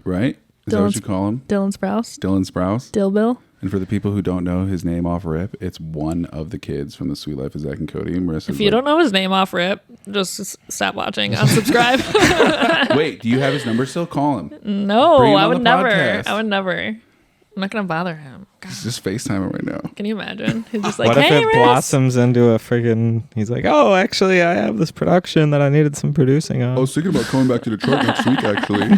Right? Is that what you call him? Dylan Sprouse. Dylan Sprouse. Dill Bill. And for the people who don't know his name off rip, it's one of the kids from The Sweet Life of Zach and Cody. And Marissa, If you don't know his name off rip, just stop watching. Unsubscribe. Wait, do you have his number still? Call him. No, Bring him I on would the never. podcast. I would never. I'm not gonna bother him. God, Just FaceTime him right now. can you imagine? He's just like, what if hey, it Riz. blossoms into a friggin'? He's like, oh, actually, I have this production that I needed some producing on. I was thinking about coming back to Detroit next week, actually.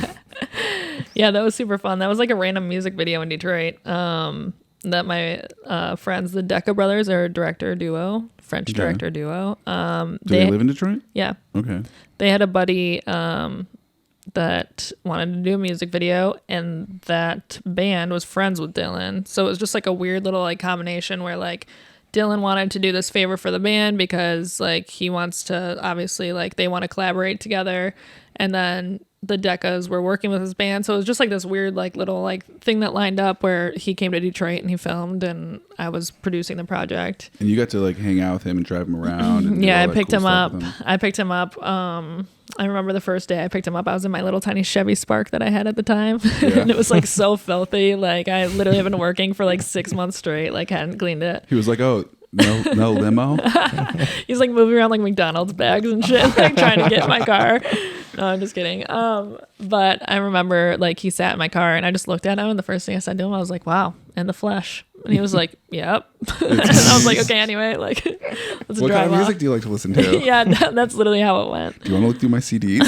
Yeah, that was super fun. That was like a random music video in Detroit. That my friends, the Decca brothers, are a director duo, French Okay. director duo. Do they live in Detroit? Yeah. Okay. They had a buddy that wanted to do a music video, and that band was friends with Dylan. So it was just like a weird little like combination where like Dylan wanted to do this favor for the band because like he wants to, obviously like they want to collaborate together, and then the Deccas were working with his band. So it was just like this weird like little like thing that lined up where he came to Detroit and he filmed, and I was producing the project. And you got to like hang out with him and drive him around. And do Yeah, all I that picked cool him stuff up. with him. I picked him up. I remember the first day I picked him up, I was in my little tiny Chevy Spark that I had at the time. Yeah. And it was like so filthy. Like I literally have been working for like 6 months straight, like hadn't cleaned it. He was like, oh, no limo? He's like moving around like McDonald's bags and shit, like trying to get in my car. No, I'm just kidding. But I remember like he sat in my car and I just looked at him, and the first thing I said to him, I was like, wow, in the flesh. And he was like, yep. And I was like, okay, anyway, like, let's What drive kind of music off. do you like to listen to? Yeah, that's literally how it went. Do you want to look through my CDs?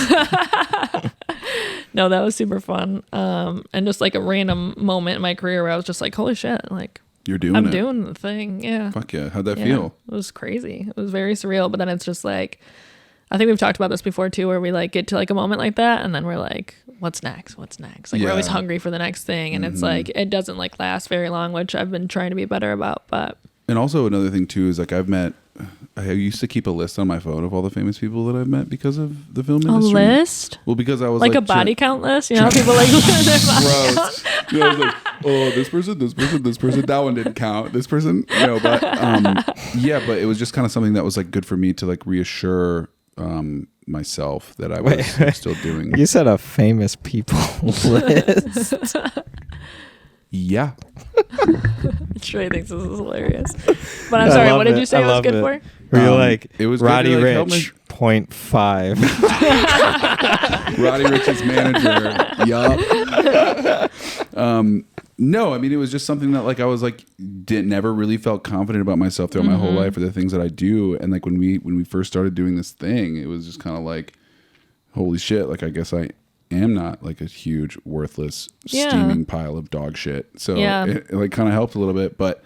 No, that was super fun. And just like a random moment in my career where I was just like, holy shit, like You're doing I'm it. doing the thing. Yeah. Fuck yeah. How'd that Yeah. feel? It was crazy. It was very surreal. But then it's just like, I think we've talked about this before too, where we like get to like a moment like that and then we're like, what's next? What's next? Like we're always Yeah. hungry for the next thing. And it's like, it doesn't like last very long, which I've been trying to be better about. But And also another thing too is like I used to keep a list on my phone of all the famous people that I've met because of the film a industry. list? Well, because I was Like like a body count list? You know, how people like look at their body count. gross. You know, I was like, oh, this person, that one didn't count. This person, but yeah, but it was just kind of something that was like good for me to like reassure myself that I was still doing. You said a famous people list. Yeah. Trey thinks this is hilarious. But I'm sorry, what did you say I was good for? Were you like, it was Roddy good to, like, help Rich, 0.5. Roddy Rich's manager. Yup. No, I mean, it was just something that like I was like never really felt confident about myself throughout my whole life or the things that I do. And like when we first started doing this thing, it was just kind of like, holy shit, like I guess I am not like a huge worthless steaming pile of dog shit. So it like kind of helped a little bit, but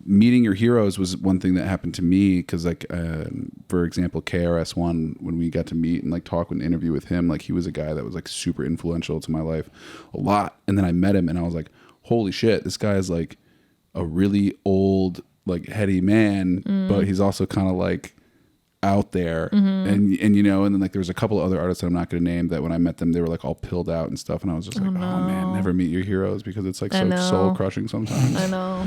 meeting your heroes was one thing that happened to me because like for example KRS-One, when we got to meet and like talk and interview with him, like he was a guy that was like super influential to my life a lot. And then I met him and I was like, holy shit, this guy is like a really old like heady man, but he's also kind of like out there and you know, and then like there was a couple of other artists that I'm not going to name that when I met them they were like all pilled out and stuff, and I was just like, oh man, never meet your heroes because it's like so soul crushing sometimes. I know.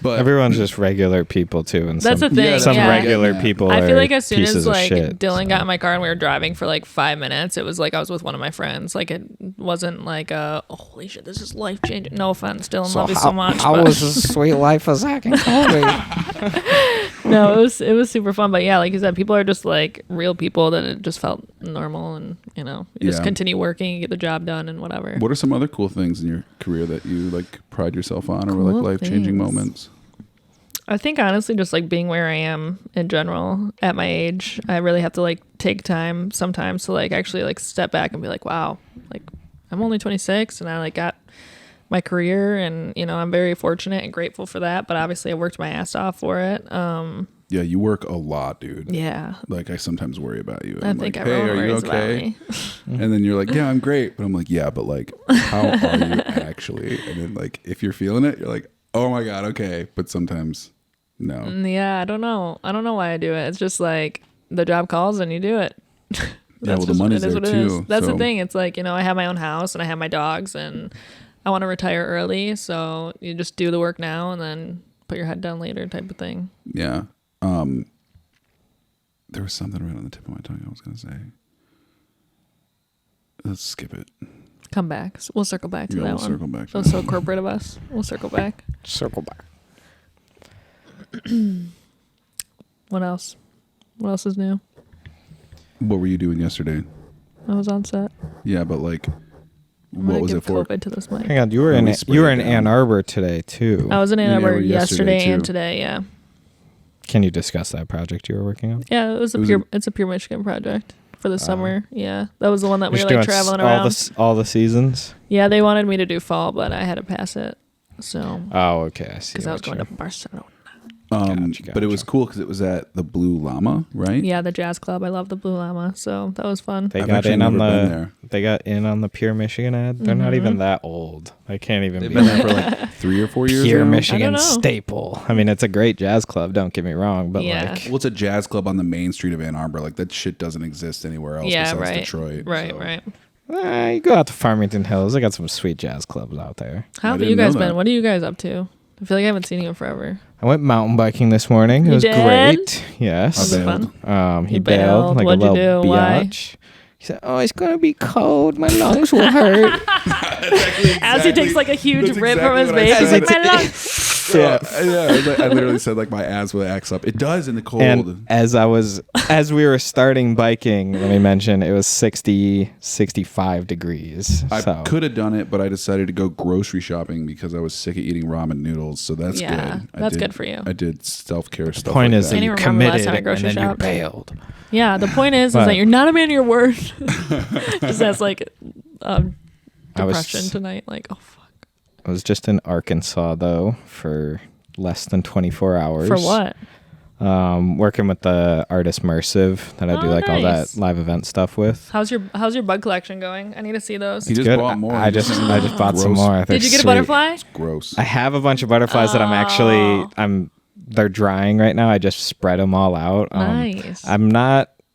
But Everyone's just regular people too, and That's some, the thing. some yeah. regular people. I feel are like as soon pieces as of like shit, Dylan so. got in my car and we were driving for like 5 minutes, it was like I was with one of my friends. Like it wasn't like oh, holy shit, this is life changing. No offense, Dylan, love you so much. How but- was this sweet life of Zach and Colby? No, it was super fun. But yeah, like you said, people are just like real people that it just felt normal, and you know, you just continue working, get the job done, and whatever. what are some other cool things in your career that you like pride yourself on, or were like life changing moments? I think honestly, just like being where I am in general at my age, I really have to like take time sometimes to like actually like step back and be like, wow, like I'm only 26 and I like got my career, and you know, I'm very fortunate and grateful for that. But obviously I worked my ass off for it. Yeah, you work a lot, dude. Yeah. Like I sometimes worry about you. And I I'm think like, hey, everyone are you worries about okay? me. And then you're like, yeah, I'm great. But I'm like, yeah, but like, how are you actually? And then like, if you're feeling it, you're like, oh my God, okay. But sometimes, no. Yeah, I don't know. I don't know why I do it. It's just like the job calls and you do it. Yeah, well, the just, money's it is there what it is. too. That's so. the thing. It's like, you know, I have my own house and I have my dogs and I want to retire early. So you just do the work now and then put your head down later type of thing. Yeah. There was something right on the tip of my tongue I was going to say. Let's skip it. Come back. We'll circle back to that we'll one. circle back to That was so corporate of us. We'll circle back. Circle back. What else? What else is new? What were you doing yesterday? I was on set. Yeah, but like, I'm what gonna was give it for? COVID to this mic. Hang on, you were Let in me spray you were it in down. Ann Arbor today too. I was in Ann Yeah, Arbor well, yesterday, yesterday and too. today. Yeah. Can you discuss that project you were working on? Yeah, it's a pure Michigan project for the summer. Yeah, that was the one that we were like traveling around. All the seasons. Yeah, they wanted me to do fall, but I had to pass it. So Oh, okay. I see. because I was what going you- to Barcelona. But it was cool because it was at the Blue Llama, right? Yeah, the jazz club. I love the Blue Llama, so that was fun. They I've got actually in on never been the. there. They got in on the Pure Michigan ad. They're not even that old. They can't even They've be been there for like 3 or 4 years Pure now. Michigan know. staple. I mean, it's a great jazz club. Don't get me wrong, but Yeah. like, Well, it's a jazz club on the main street of Ann Arbor. Like that shit doesn't exist anywhere else Yeah, besides right. Detroit. Right, so. right. you go out to Farmington Hills. They got some sweet jazz clubs out there. How I have didn't you guys know been? that. What are you guys up to? I feel like I haven't seen you in forever. I went mountain biking this morning. It You was did? great. Yes. Was it bailed. fun? He You bailed bailed. like What'd a you little do? Why? biatch. He said, "Oh, it's gonna be cold. My lungs will hurt." As he takes like a huge that's rip from his exactly face, what I he's like, said. my lungs. Yeah, I literally said like my asthma acts up. It does in the cold. And as we were starting biking, let me mention it was 65 degrees. I could have done it, but I decided to go grocery shopping because I was sick of eating ramen noodles. So that's good. That's good for you. I did self-care stuff. Point like is that. that you committed and then you bailed. Yeah, the point is that you're not a man of your word. Just has like depression tonight. Like, oh fuck. I was just in Arkansas though for less than 24 hours. For what? Working with the artist Mersive that I do like all that live event stuff with. How's your bug collection going? I need to see those. He just bought more. I just bought some more. Did you get a butterfly? It's gross. I have a bunch of butterflies that they're drying right now. I just spread them all out. Nice.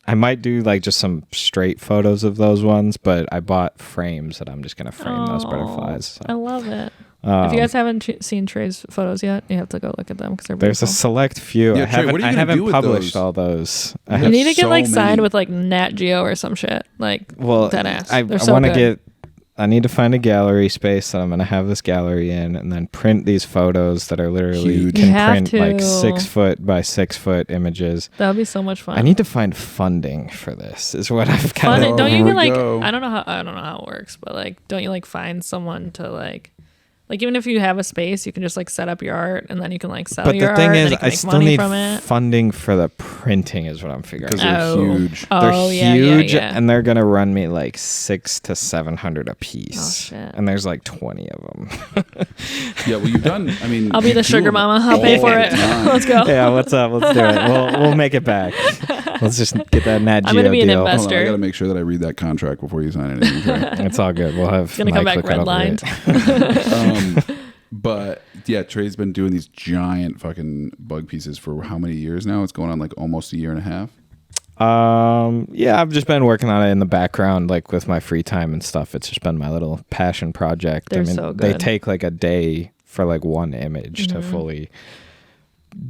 I might do like just some straight photos of those ones, but I bought frames that I'm just gonna frame those butterflies. So. I love it. If you guys haven't seen Trey's photos yet, you have to go look at them because they're there's beautiful. a select few. Yeah, I haven't published all those. You need to get like signed with like Nat Geo or some shit. Like dead ass. I want to get. I need to find a gallery space that I'm going to have this gallery in, and then print these photos that are literally huge. can print like 6 foot by 6 foot images. That would be so much fun. I need to find funding for this. Is what I've kind of. Don't you get like I don't know how it works, but like don't you like find someone to like even if you have a space, you can just like set up your art and then you can like sell your art. But the thing is, I still need funding for the printing is what I'm figuring out. Because they're huge. They're huge and they're going to run me like $600 to $700 a piece. Oh, shit. And there's like 20 of them. Yeah, well, you've done, I mean. I'll be the sugar mama. I'll pay for it. Let's go. Yeah, what's up? Let's do it. We'll make it back. Let's just get that Nat Geo I'm going to be an deal. investor. I got to make sure that I read that contract before you sign anything. It's all good. We'll have it's going to come back redlined. But yeah, Trey's been doing these giant fucking bug pieces for how many years now? It's going on like almost a year and a half. Yeah, I've just been working on it in the background, like with my free time and stuff. It's just been my little passion project. They're so good. They take like a day for like one image to fully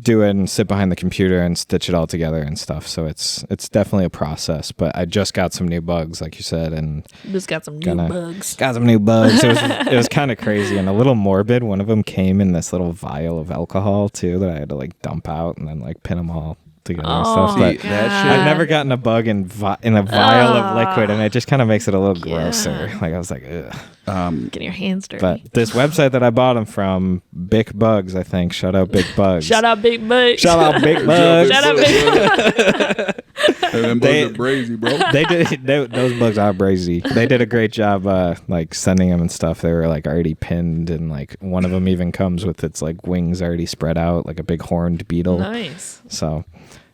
do it and sit behind the computer and stitch it all together and stuff. So it's definitely a process. But I just got some new bugs, like you said, and just got some new bugs. Got some new bugs. It was kind of crazy and a little morbid. One of them came in this little vial of alcohol too that I had to like dump out and then like pin them all together and stuff. But I've never gotten a bug in a vial of liquid, and it just kind of makes it a little grosser. Like I was like, ugh. Getting your hands dirty. But this website that I bought them from, Big Bugs, I think. Shout out Big Bugs. Shout out Big Bugs. Shout out Big Bugs. Shout out Big Bugs. Them bugs are brazy, bro. Those bugs are brazy. They did a great job, like sending them and stuff. They were like already pinned, and like one of them even comes with its like wings already spread out, like a big horned beetle. Nice. So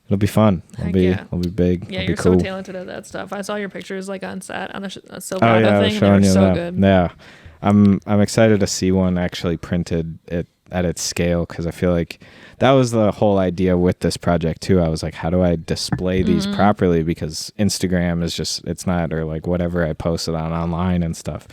it'll be fun. It'll be big. Yeah, it'll you're be cool. so talented at that stuff. I saw your pictures like on set on the Silverado thing, and they were so good. Yeah, I'm excited to see one actually printed at its scale, because I feel like that was the whole idea with this project too. I was like, how do I display these properly? Because Instagram is just, it's not, or like whatever I posted on online and stuff,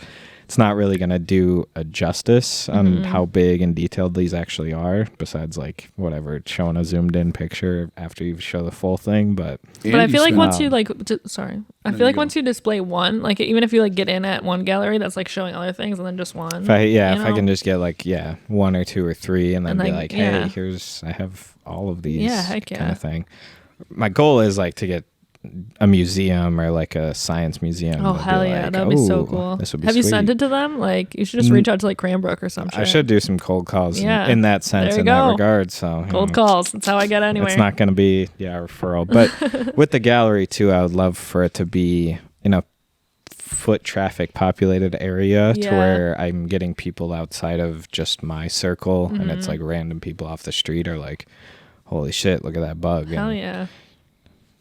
it's not really going to do a justice on how big and detailed these actually are, besides like whatever, showing a zoomed in picture after you show the full thing. But I feel like once you like, once you display one, like even if you like get in at one gallery that's like showing other things and then just one. If I can just get like, one or two or three and then be like, hey, I have all of these kind of thing. My goal is like to get a museum or like a science museum. Oh hell yeah, that'd be so cool. This would be Have sweet. You sent it to them? Like you should just reach out to like Cranbrook or something. I should do some cold calls in that sense, in that regard. So cold calls, that's how I get anywhere. It's not going to be a referral, but with the gallery too, I would love for it to be in a foot traffic populated area to where I'm getting people outside of just my circle, and it's like random people off the street are like, holy shit, look at that bug. Hell yeah.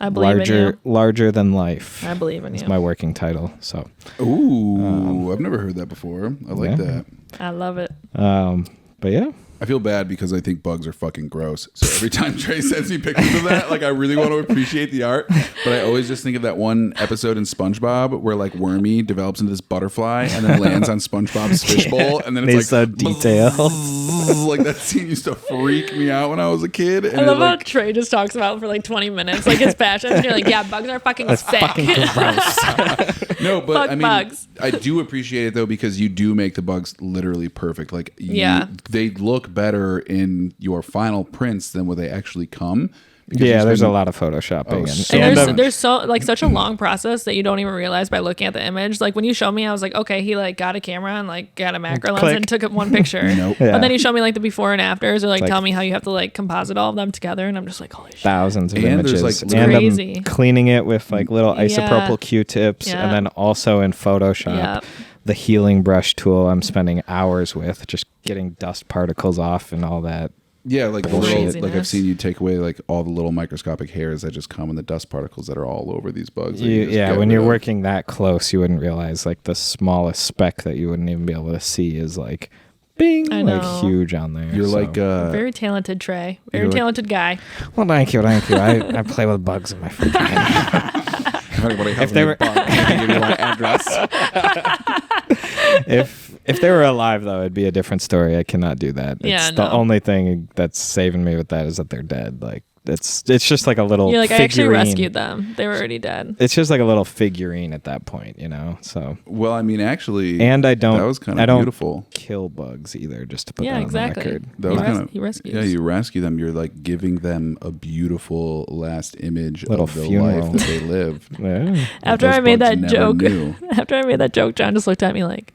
I believe in you. Larger than life. I believe in you. It's my working title. So. Ooh, I've never heard that before. I like that. I love it. But yeah. I feel bad because I think bugs are fucking gross. So every time Trey sends me pictures of that, like I really want to appreciate the art, but I always just think of that one episode in SpongeBob where like Wormy develops into this butterfly and then lands on SpongeBob's fishbowl, and then it's like so detailed. like that scene used to freak me out when I was a kid. And I love how like, Trey just talks about it for like 20 minutes, like his passion. And you're like, yeah, bugs are fucking sick. Fucking gross. no, but Fuck I mean, bugs. I do appreciate it though because you do make the bugs literally perfect. Like, they look better in your final prints than when they actually come. Yeah, there's a lot of photoshopping. And there's so like such a long process that you don't even realize by looking at the image. Like when you show me, I was like, okay, he like got a camera and like got a macro lens and took one picture. Nope. Yeah. But then you show me like the before and afters, or like tell me how you have to like composite all of them together, and I'm just like, holy shit. Thousands of And images. there's, like, and crazy. I'm cleaning it with like little isopropyl Q-tips, and then also in Photoshop, the healing brush tool I'm spending hours with, just getting dust particles off and all that. Yeah, like the little, Craziness. like I've seen you take away like all the little microscopic hairs that just come in the dust particles that are all over these bugs. Yeah, when you're working that close, you wouldn't realize like the smallest speck that you wouldn't even be able to see is like, bing, like huge on there. You're like very talented, Trey. Very talented guy. Well, thank you. I play with bugs in my free time. if they were bug, I can give you my address. If they were alive, though, it'd be a different story. I cannot do that. The only thing that's saving me with that is that they're dead. Like it's just like a little. You're like, figurine. I actually rescued them. They were already dead. It's just like a little figurine at that point, you know. So. Well, I mean, actually, and I don't. That was kind of beautiful. Kill bugs either, just to put that exactly. on the record. That was kind of. He rescues. Yeah, you rescue them. You're like giving them a beautiful last image little of the funeral. life that they lived. Yeah. After I made that joke, John just looked at me like.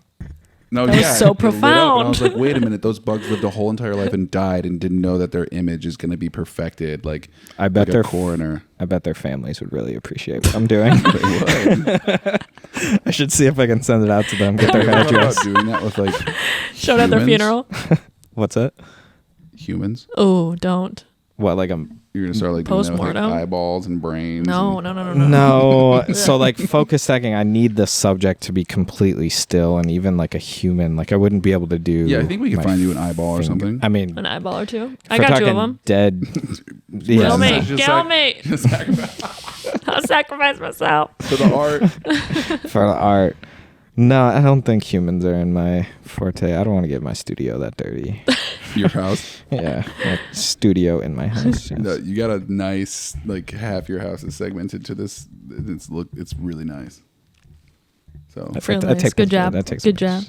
No, that was so profound. And I was like, wait a minute, those bugs lived a whole entire life and died and didn't know that their image is going to be perfected. Like, I bet like a coroner. I bet their families would really appreciate what I'm doing. I should see if I can send it out to them. Get their address. Doing that with like showed at their funeral. What's that? Humans. Oh, don't. What, like you're gonna start like post-mortem? Like eyeballs and brains. No. No. So like focus stacking, I need the subject to be completely still, and even like a human, like I wouldn't be able to do. Yeah, I think we can find you an eyeball or something. I mean, an eyeball or two. I got two of them. Dead. Kill me. I'll sacrifice myself for the art. For the art. No, I don't think humans are in my forte. I don't want to get my studio that dirty. Your house? Yeah, my studio in my house. Yes. No, you got a nice, like half your house is segmented to this. It's really nice. So good job. That takes good job.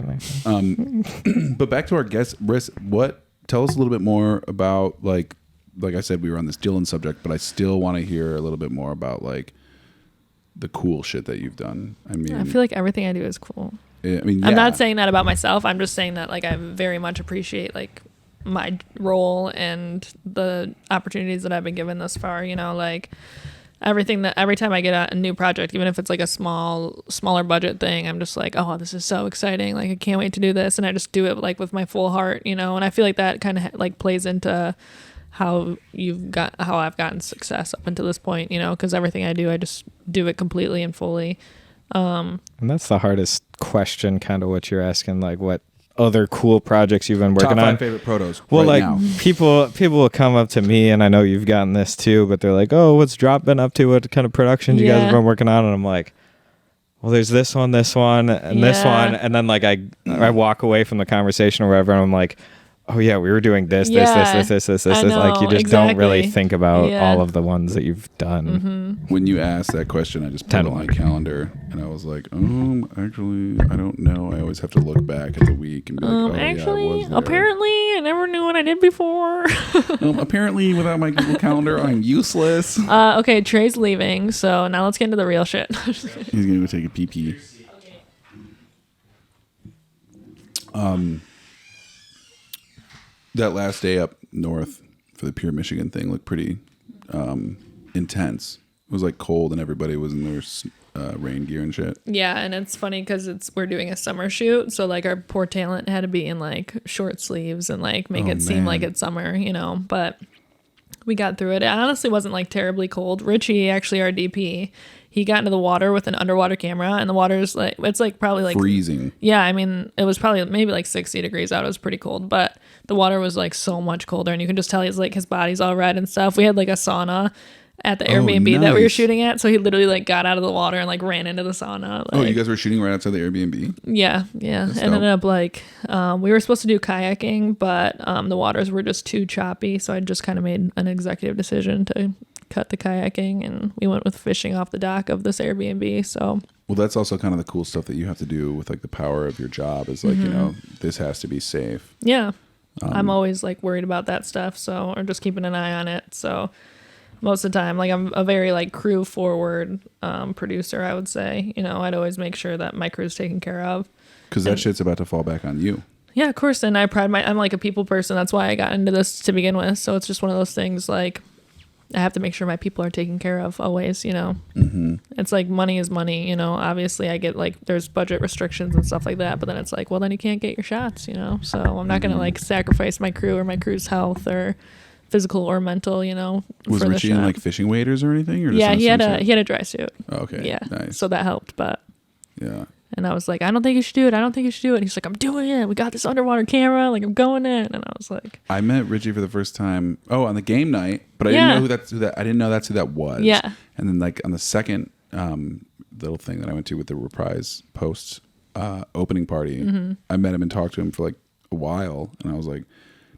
But back to our guest, Marissa. Tell us a little bit more about like I said, we were on this Dylan subject, but I still want to hear a little bit more about like the cool shit that you've done. I mean, I feel like everything I do is cool. I mean, I'm not saying that about myself. I'm just saying that like I very much appreciate like my role and the opportunities that I've been given thus far. You know, like every time I get a new project, even if it's like a smaller budget thing, I'm just like, oh, this is so exciting. Like I can't wait to do this, and I just do it like with my full heart. You know, and I feel like that kind of like plays into how I've gotten success up until this point, you know, because everything I do, I just do it completely and fully. And that's the hardest question, kind of what you're asking, like what other cool projects you've been working on. Top 5 favorite protos. Well, right like now. people will come up to me, and I know you've gotten this too, but they're like, "Oh, what's Drop been up to? What kind of productions you guys have been working on?" And I'm like, well, there's this one, and this one, and then like I walk away from the conversation or whatever, and I'm like, oh yeah, we were doing this. Like you just don't really think about all of the ones that you've done. Mm-hmm. When you asked that question, I just put it on my calendar, and I was like, actually, I don't know. I always have to look back at the week and be like, actually, yeah, I was there. apparently, I never knew what I did before. Apparently, without my Google Calendar, I'm useless. Okay, Trey's leaving, so now let's get into the real shit. He's gonna go take a pee-pee. That last day up north for the Pure Michigan thing looked pretty intense. It was like cold and everybody was in their rain gear and shit. Yeah, and it's funny because we're doing a summer shoot, so like our poor talent had to be in like short sleeves and like make it seem like it's summer, you know. But we got through it. It honestly wasn't like terribly cold. Richie, actually our DP, he got into the water with an underwater camera, and the water's like it's like probably like freezing. Yeah, I mean it was probably maybe like 60 degrees out. It was pretty cold, but the water was like so much colder, and you can just tell he's like his body's all red and stuff. We had like a sauna, at the Oh, Airbnb that we were nice. shooting at. So he literally like got out of the water and like ran into the sauna. Oh, Like, you guys were shooting right outside the Airbnb? yeah. That's Ended dope. up like we were supposed to do kayaking, but the waters were just too choppy. So I just kind of made an executive decision to cut the kayaking, and we went with fishing off the dock of this Airbnb. So Well, that's also kind of the cool stuff that you have to do with like the power of your job is like, you know, this has to be safe. yeah, I'm always like worried about that stuff. So, or just keeping an eye on it. So most of the time, like I'm a very like crew forward producer, I would say. You know, I'd always make sure that my crew's taken care of. Because that shit's about to fall back on you. Yeah, of course. And I'm like a people person. That's why I got into this to begin with. So it's just one of those things like I have to make sure my people are taken care of always, you know. It's like money is money, you know. Obviously I get like there's budget restrictions and stuff like that, but then it's like, well, then you can't get your shots, you know. So I'm not going to like sacrifice my crew or my crew's health or physical or mental, you know. Was for the Richie in shot. like fishing waders or anything? Or just Yeah, in he had swimsuit? a dry suit. Oh, okay. Yeah. Nice. So that helped, but Yeah. and I was like, I don't think you should do it. I don't think you should do it. And he's like, I'm doing it. We got this underwater camera. Like, I'm going in. And I was like, I met Richie for the first time. Oh, on the game night, but I Yeah. didn't know who that. I didn't know that's who that was. Yeah. And then like on the second little thing that I went to with the Reprise post opening party, Mm-hmm. I met him and talked to him for like a while, and I was like,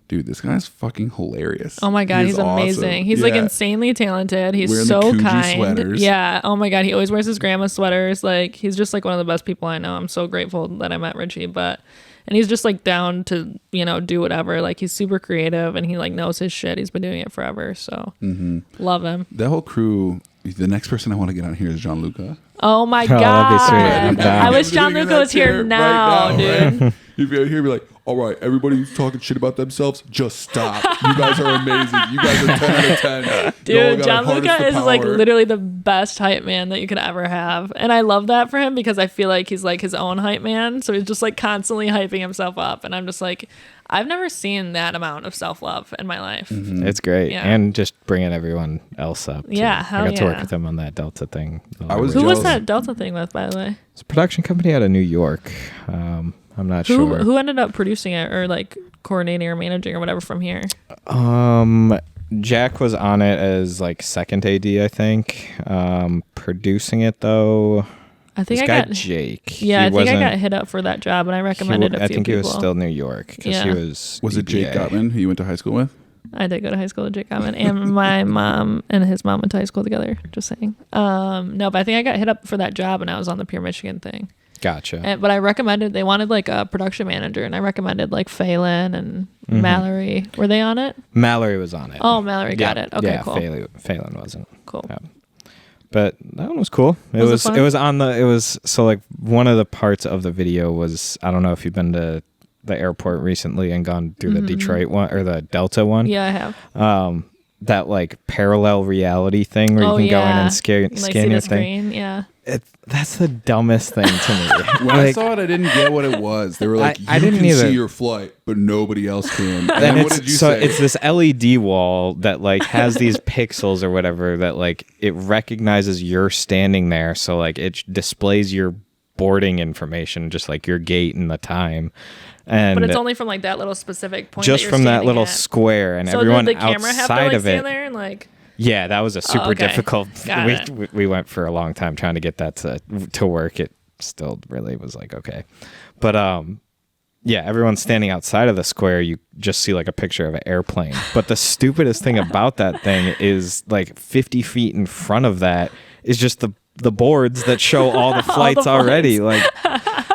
dude, this guy's fucking hilarious. oh my God, He is he's amazing. awesome. He's like Yeah. insanely talented. He's Wearing the so Coogee kind. sweaters. Yeah. Oh my God. He always wears his grandma's sweaters. Like, he's just like one of the best people I know. I'm so grateful that I met Richie, and he's just like down to, you know, do whatever. Like, he's super creative and he like knows his shit. He's been doing it forever. So love him. That whole crew. The next person I want to get on here is Gianluca. Oh my that'd be sweet. I'm God. down. I wish Him John sitting in Luca that was here chair now, right dude. He'd be out here, be like, all right, everybody who's talking shit about themselves, just stop. You guys are amazing. You guys are 10 out of 10. Y'all Dude, gotta John harness Luca the is like power. literally the best hype man that you could ever have. And I love that for him because I feel like he's like his own hype man. So he's just like constantly hyping himself up. And I'm just like, I've never seen that amount of self-love in my life. It's great. Yeah. And just bringing everyone else up. too. Yeah, hell I got to work yeah. with him on that Delta thing. I was Who was jealous. that Delta thing with, by the way? It's a production company out of New York. I'm not sure. Who ended up producing it or like coordinating or managing or whatever from here? Jack was on it as like second AD, I think. Producing it though, I think this I guy got Jake. Yeah, He I think I wasn't- got hit up for that job and I recommended a few I think people. he was still New York because Yeah. he was. Was it Jake EPA. Gottman who you went to high school with? I did go to high school with Jake Gottman, and my mom and his mom went to high school together. Just saying. No, but I think I got hit up for that job, and I was on the Pure Michigan thing. Gotcha. But I recommended they wanted like a production manager, and I recommended like Phelan and Mallory. Were they on it? Mallory was on it. Oh, Mallory got Yeah. it. Okay, yeah, cool. Phelan wasn't. Cool. Yeah. But that one was cool. Was it fun? It was on the it was so like one of the parts of the video was I don't know if you've been to the airport recently and gone through the Detroit one or the Delta one. Yeah, I have. That like parallel reality thing where you can go in and like see scan your the thing. screen. Yeah. That's the dumbest thing to me. When I Like, saw it, I didn't get what it was. They were like, I you didn't can either. see your flight, but nobody else can. And and then what it's did you so say? it's this LED wall that like has these pixels or whatever that like it recognizes you're standing there, so like it displays your boarding information, just like your gate and the time. And But it's only from like that little specific point. just that you're from that standing little at. square, and So everyone did the camera have to outside like of stand it. there and like? Yeah, that was a super okay. difficult. Got it. We went for a long time trying to get that to work. It still really was like okay, but yeah, everyone's standing outside of the square. You just see like a picture of an airplane. But the stupidest thing about that thing is like 50 feet in front of that is just the boards that show all the flights already. Like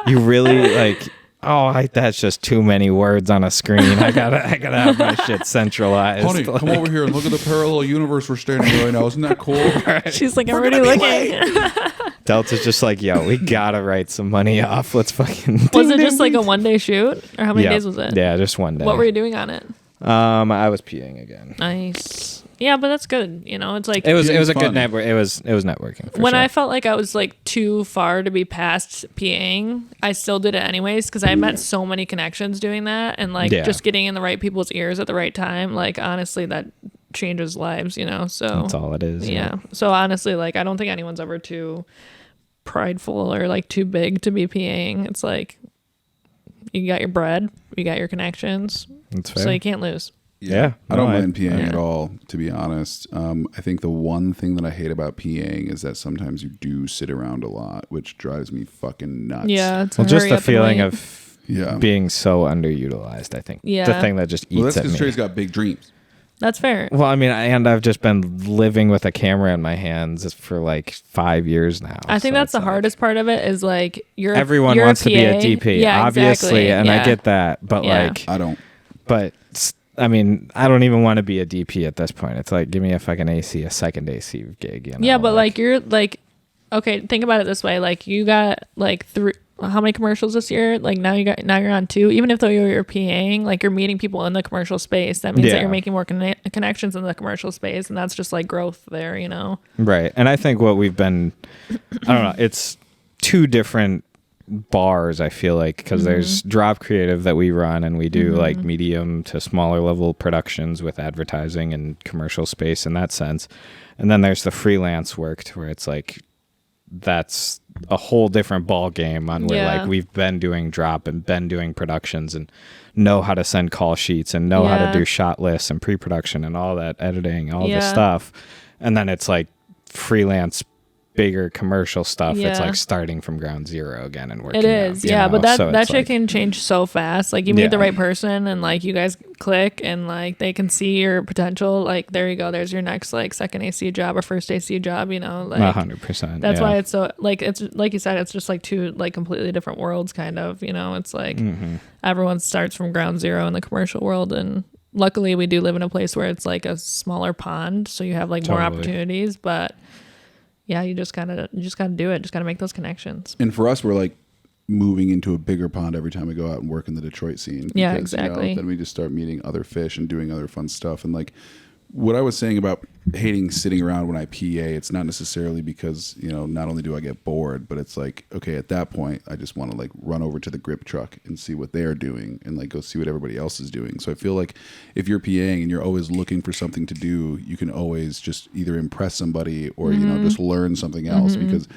you really like. Oh, that's just too many words on a screen. I gotta have my shit centralized. Honey, come over here and look at the parallel universe we're standing in right now. Isn't that cool? She's like, I'm already looking. Delta's just like, yo, we gotta write some money off. Let's fucking. Was it just like a 1 day shoot, or how many days was it? Yeah, just 1 day. What were you doing on it? I was peeing again. Nice. Yeah, but that's good. You know, it's like It was a fun. good network. It was networking. For when sure. I felt like I was like too far to be past peeing, I still did it anyways because I met so many connections doing that, and like Yeah. just getting in the right people's ears at the right time. Like honestly, that changes lives. You know, so That's all it is. yeah. So honestly, like I don't think anyone's ever too prideful or like too big to be peeing. It's like you got your bread, you got your connections, That's fair. so you can't lose. Yeah, I don't no, mind PAing at all, to be honest. I think the one thing that I hate about PAing is that sometimes you do sit around a lot, which drives me fucking nuts. Yeah, it's Well, just the hurry up and feeling wait. of being so underutilized, I think. Yeah. The thing that just Well, eats that's at because me. Trey's got big dreams. That's fair. Well, I mean, and I've just been living with a camera in my hands for like 5 years now. I think so that's it's the like, hardest part of it is like everyone you're wants to be a PA. DP, Yeah, obviously, exactly. and I Yeah. get that, but Yeah. like, I don't. but I mean, I don't even want to be a DP at this point. It's like, give me a fucking AC, a second AC gig. You know? Yeah, but like you're like, okay, think about it this way. Like you got like how many commercials this year? Like now you're on 2. Even if though you're PAing, like you're meeting people in the commercial space. That means that you're making more connections in the commercial space, and that's just like growth there, you know? Right. And I think what we've been, I don't know, it's 2 different bars, I feel like, because there's Drop Creative that we run, and we do like medium to smaller level productions with advertising and commercial space in that sense. And then there's the freelance work where it's like, that's a whole different ball game on where like we've been doing drop and been doing productions and know how to send call sheets and know how to do shot lists and pre-production and all that editing, all this stuff. And then it's like freelance bigger commercial stuff. It's like starting from ground zero again and working. It is, out, but so that shit like, can change so fast. Like you meet the right person and like you guys click and like they can see your potential. Like there you go. There's your next like second AC job or first AC job. You know, like 100%. That's why it's so like it's like you said. It's just like 2 like completely different worlds. Kind of. You know, it's like everyone starts from ground zero in the commercial world and. Luckily, we do live in a place where it's like a smaller pond, so you have like more opportunities. But yeah, you just gotta do it. Just gotta make those connections. And for us, we're like moving into a bigger pond every time we go out and work in the Detroit scene. Because, Yeah, exactly. You know, then we just start meeting other fish and doing other fun stuff. And like what I was saying about hating sitting around when I PA, it's not necessarily because, you know, not only do I get bored, but it's like, okay, at that point, I just want to like run over to the grip truck and see what they're doing and like go see what everybody else is doing. So I feel like if you're PAing and you're always looking for something to do, you can always just either impress somebody or, you know, just learn something else because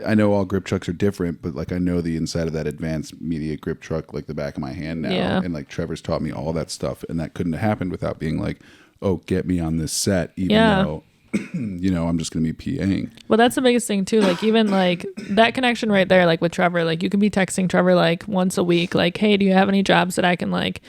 I know all grip trucks are different, but like I know the inside of that advanced media grip truck like the back of my hand now. Yeah. And like Trevor's taught me all that stuff and that couldn't have happened without being like, oh, get me on this set, even though, you know, I'm just going to be PAing. Well, that's the biggest thing too. Like even like that connection right there, like with Trevor, like you can be texting Trevor like once a week, like, hey, do you have any jobs that I can like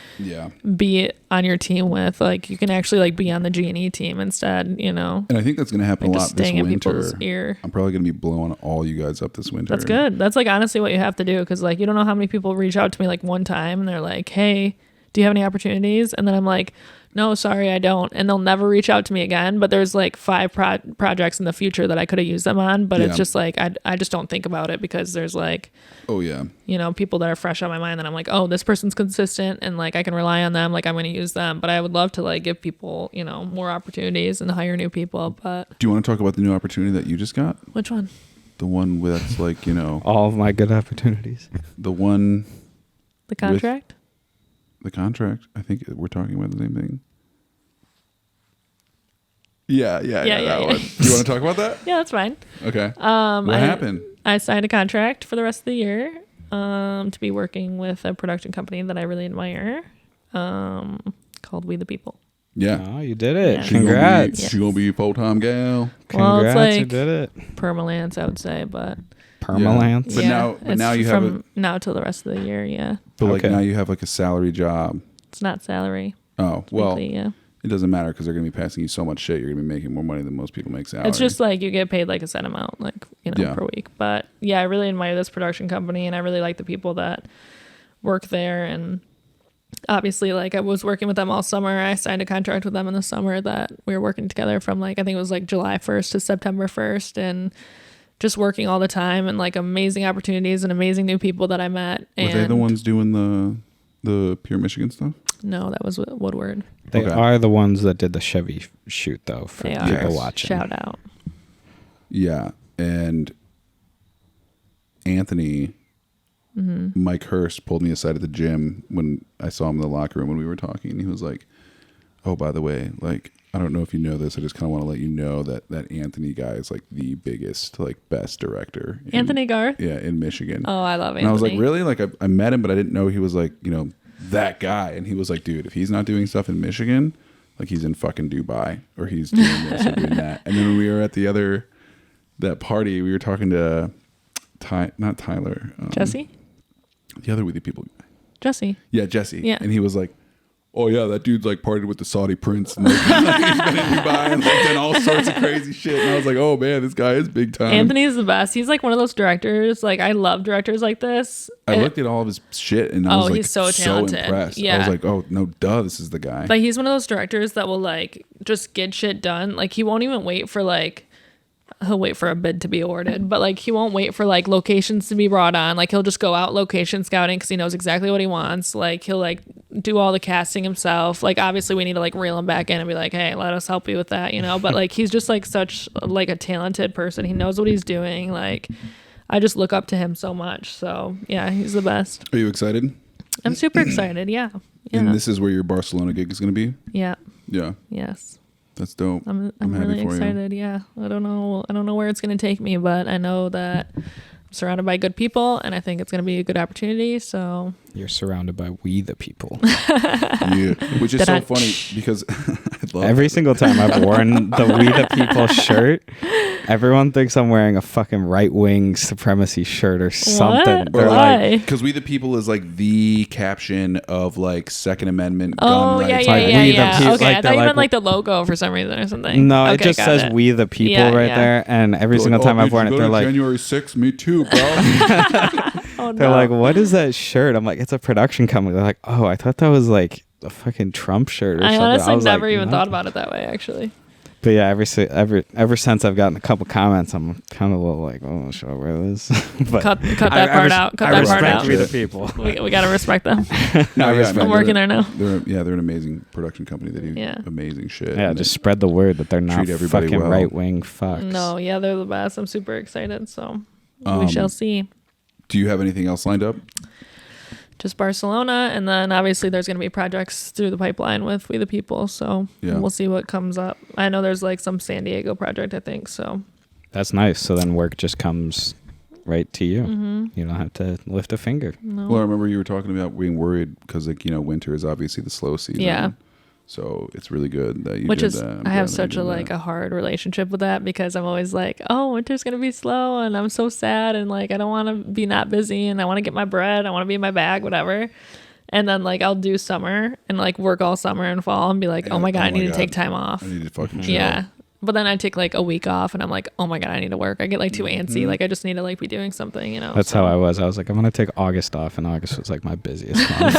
be on your team with? Like you can actually like be on the G&E team instead, you know? And I think that's going to happen like a lot this in winter. people's ear. I'm probably going to be blowing all you guys up this winter. That's good. That's like honestly what you have to do. Cause like, you don't know how many people reach out to me like one time and they're like, hey, do you have any opportunities? And then I'm like, no, sorry, I don't. And they'll never reach out to me again. But there's like 5 projects in the future that I could have used them on. But it's just like, I just don't think about it because there's like, you know, people that are fresh on my mind that I'm like, oh, this person's consistent and like I can rely on them. Like I'm going to use them. But I would love to like give people, you know, more opportunities and hire new people. But do you want to talk about the new opportunity that you just got? Which one? The one that's like, you know, all of my good opportunities. The one. The contract? The contract. I think we're talking about the same thing. Yeah. That one. Do you want to talk about that? Yeah, that's fine. Okay. What happened? I signed a contract for the rest of the year to be working with a production company that I really admire called We the People. Yeah. Oh, you did it. Yeah. Congrats. She gonna be a full-time gal. Well, Congrats, it's like you did it. Permalance, I would say, but Permalance. Yeah. But now you have from now till the rest of the year. Yeah. But like now you have like a salary job. It's not salary. Oh well. Weekly, yeah. It doesn't matter because they're gonna be passing you so much shit. You're gonna be making more money than most people make salary. It's just like you get paid like a set amount, like per week. But yeah, I really admire this production company, and I really like the people that work there. And obviously, like I was working with them all summer. I signed a contract with them in the summer that we were working together from like I think it was like July 1st to September 1st, and just working all the time and like amazing opportunities and amazing new people that I met. Were they the ones doing the Pure Michigan stuff? No, that was Woodward. They are the ones that did the Chevy shoot, though, for people watching. Shout out. Yeah. And Anthony, Mike Hurst, pulled me aside at the gym when I saw him in the locker room when we were talking. And he was like, oh, by the way, like, I don't know if you know this. I just kind of want to let you know that Anthony guy is like the biggest, like best director. Anthony Garth? Yeah, in Michigan. Oh, I love Anthony. And I was like, really? Like I met him, but I didn't know he was like, you know, that guy. And he was like, dude, if he's not doing stuff in Michigan, like he's in fucking Dubai or he's doing this or doing that. And then when we were at that party, we were talking to not Tyler. Jesse? The other We the People guy. Jesse. Yeah, Jesse. Yeah. And he was like, oh yeah, that dude's like partied with the Saudi prince and like, he's been in Dubai and like done all sorts of crazy shit. And I was like, oh man, this guy is big time. Anthony's the best. He's like one of those directors. Like I love directors like this. I looked at all of his shit and I was like he's so talented. impressed. Yeah. I was like, oh no, duh, this is the guy. Like he's one of those directors that will like just get shit done. Like he won't even wait for he'll wait for a bid to be awarded, but like he won't wait for like locations to be brought on. Like he'll just go out location scouting because he knows exactly what he wants. Like he'll like do all the casting himself. Like obviously we need to like reel him back in and be like, hey, let us help you with that, but like he's just like such like a talented person. He knows what he's doing. Like I just look up to him so much. So yeah, he's the best. Are you excited? I'm super excited. Yeah. And this is where your Barcelona gig is going to be? Yeah. Yes. That's dope. I'm happy really for excited. you. Yeah. I don't know where it's going to take me, but I know that I'm surrounded by good people and I think it's going to be a good opportunity. So You're surrounded by we the people. Yeah. Which is so funny because every single time I've worn the We the People shirt, everyone thinks I'm wearing a fucking right-wing supremacy shirt or something. What? They're Why? like, because We the People is like the caption of like Second Amendment gun Oh, yeah, rights. yeah, Like, yeah, we the yeah. people- Okay, like I they're thought you like- meant like the logo for some reason or something. no, it Okay, just got says it. We the People Yeah, right yeah. there, and every They're single like, time oh, I've dude, worn you it, go they're to like, January 6th, me too, bro. Oh, they're no. like, what is that shirt? I'm like, it's a production company. They're like, oh, I thought that was like a fucking Trump shirt or I something. honestly was never like, even no. thought about it that way, actually. But yeah, ever since I've gotten a couple comments, I'm kind of a little like, oh, should I wear this? But Cut that part out. Cut I that part respect out. We the People. We got to respect them. No, yeah, I'm working there now. They're an amazing production company. They do Yeah. amazing shit. Yeah, And just spread the word that they're not treat everybody fucking well. right-wing fucks. No, yeah, they're the best. I'm super excited. So we Um, shall see. do you have anything else lined up? Just Barcelona, and then obviously there's going to be projects through the pipeline with We the People, so Yeah. we'll see what comes up. I know there's like some San Diego project, I think, so That's nice. So then work just comes right to you. You don't have to lift a finger. no. Well, I remember you were talking about being worried because, like, winter is obviously the slow season. Yeah. So it's really good that you Which did is, that. I'm I glad have that such you a did like that. a hard relationship with that because I'm always like, oh, winter's gonna be slow, and I'm so sad, and like I don't want to be not busy, and I want to get my bread, I want to be in my bag, whatever. And then like I'll do summer and like work all summer and fall and be like, oh my god, I need to take time off. I need to fucking chill. Yeah. But then I take like a week off and I'm like, oh my god, I need to work. I get like too Mm-hmm. antsy. Like I just need to like be doing something, That's how I was. I was like, I'm going to take August off. And August was like my busiest month.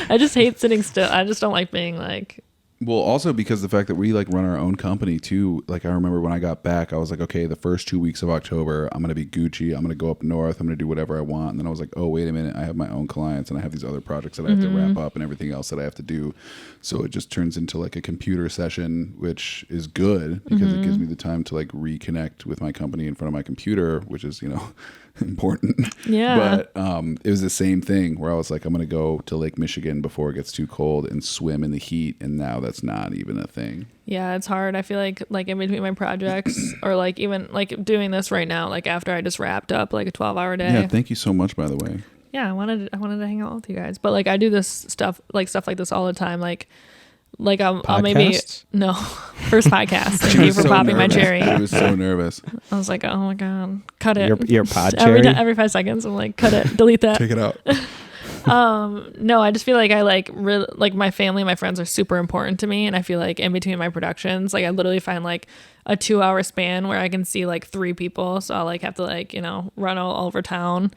I just hate sitting still. I just don't like being like, Well, also because the fact that we like run our own company too. Like I remember when I got back, I was like, okay, the first 2 weeks of October, I'm gonna be Gucci. I'm gonna go up north. I'm gonna do whatever I want. And then I was like, oh, wait a minute, I have my own clients and I have these other projects that I have to wrap up and everything else that I have to do. So it just turns into like a computer session, which is good because it gives me the time to like reconnect with my company in front of my computer, which is important. yeah. But it was the same thing where I was like, I'm going to go to Lake Michigan before it gets too cold and swim in the heat. And now that's not even a thing. Yeah, it's hard. I feel like in between my projects or like even like doing this right now, like after I just wrapped up like a 12-hour day. Yeah, thank you so much, by the way. Yeah, I wanted to hang out with you guys. But like I do this stuff like this all the time. Like I'll maybe Podcasts? no first podcast. Thank She you was for so popping nervous. my cherry. She was so nervous. I was like, oh my god, cut it. Your pod cherry? every 5 seconds. I'm like, cut it, delete that. Take it out. No, I just feel like I like really like my family, my friends are super important to me, and I feel like in between my productions, like I literally find like a 2-hour span where I can see like 3 people. So I'll like have to like run all over town.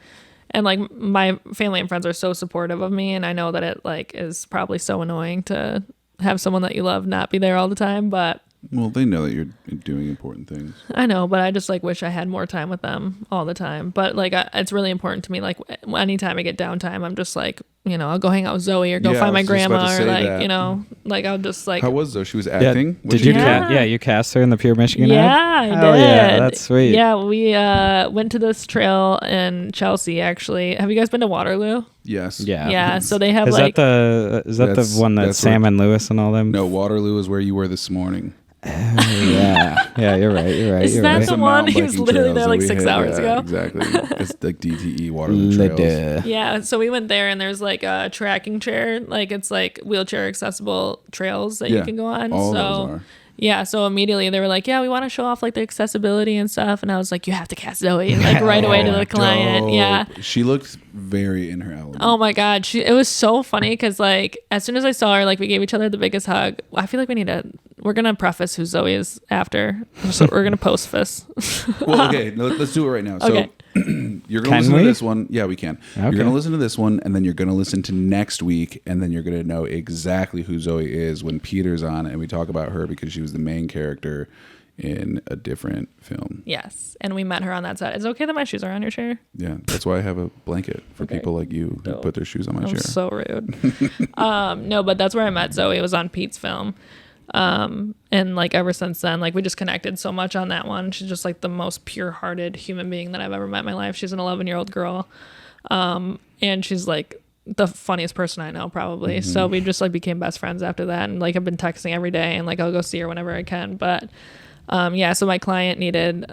And like my family and friends are so supportive of me, and I know that it like is probably so annoying to have someone that you love not be there all the time, but Well, they know that you're doing important things. I know, but I just like wish I had more time with them all the time. But like it's really important to me. Like anytime I get downtime, I'm just like I'll go hang out with Zoe or go Yeah, I find my was just about grandma to or say like that. like I'll just like How was though? She was acting. What'd Did she you do? Yeah. you cast her in the Pure Michigan yeah, ad? I Hell did. yeah, that's sweet. Yeah, we went to this trail in Chelsea. Actually, have you guys been to Waterloo? Yes. Yeah. Yeah, so they have Is like that the That's- one that that's Sam where- and Lewis and all them? No, Waterloo is where you were this morning. Yeah, you're right. Is You're that right. the one? He was literally there like 6 hours ago. Exactly. It's like DTE Waterloo Trails. Yeah, so we went there and there's like a tracking chair, like it's like wheelchair accessible trails that you can go on. All so those are. yeah, so immediately they were like, yeah, we want to show off like the accessibility and stuff, and I was like, you have to cast Zoe like right away to the client. Dope. Yeah. She looked very in her element. Oh my god, it was so funny because like as soon as I saw her, like we gave each other the biggest hug. I feel like we're gonna preface who Zoe is after, so we're gonna post this. Well, okay, let's do it right now. So Okay. you're gonna listen to this one. Yeah, we can. Okay. You're gonna listen to this one, and then you're gonna listen to next week, and then you're gonna know exactly who Zoe is when Peter's on, and we talk about her because she was the main character in a different film. Yes, and we met her on that set. Is it okay that my shoes are on your chair? Yeah, that's why I have a blanket for Okay. people like you who Dope. put their shoes on my I'm chair. so rude. No, but that's where I met Zoe. It was on Pete's film. And like ever since then, like we just connected so much on that one. She's just like the most pure-hearted human being that I've ever met in my life. She's an 11-year-old girl. And she's like the funniest person I know probably. Mm-hmm. So we just like became best friends after that. And like I've been texting every day and like I'll go see her whenever I can. But yeah, so my client needed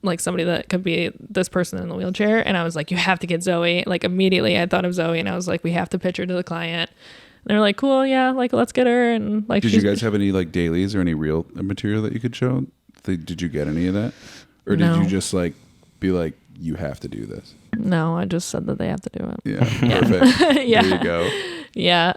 like somebody that could be this person in the wheelchair. And I was like, you have to get Zoe. Like immediately I thought of Zoe and I was like, we have to pitch her to the client. And they were like, cool, yeah, like let's get her. And like, Did you guys have any like dailies or any real material that you could show? Did you get any of that, or did No. you just like be like, you have to do this? No, I just said that they have to do it. Yeah, perfect. Yeah. There you go. Yeah.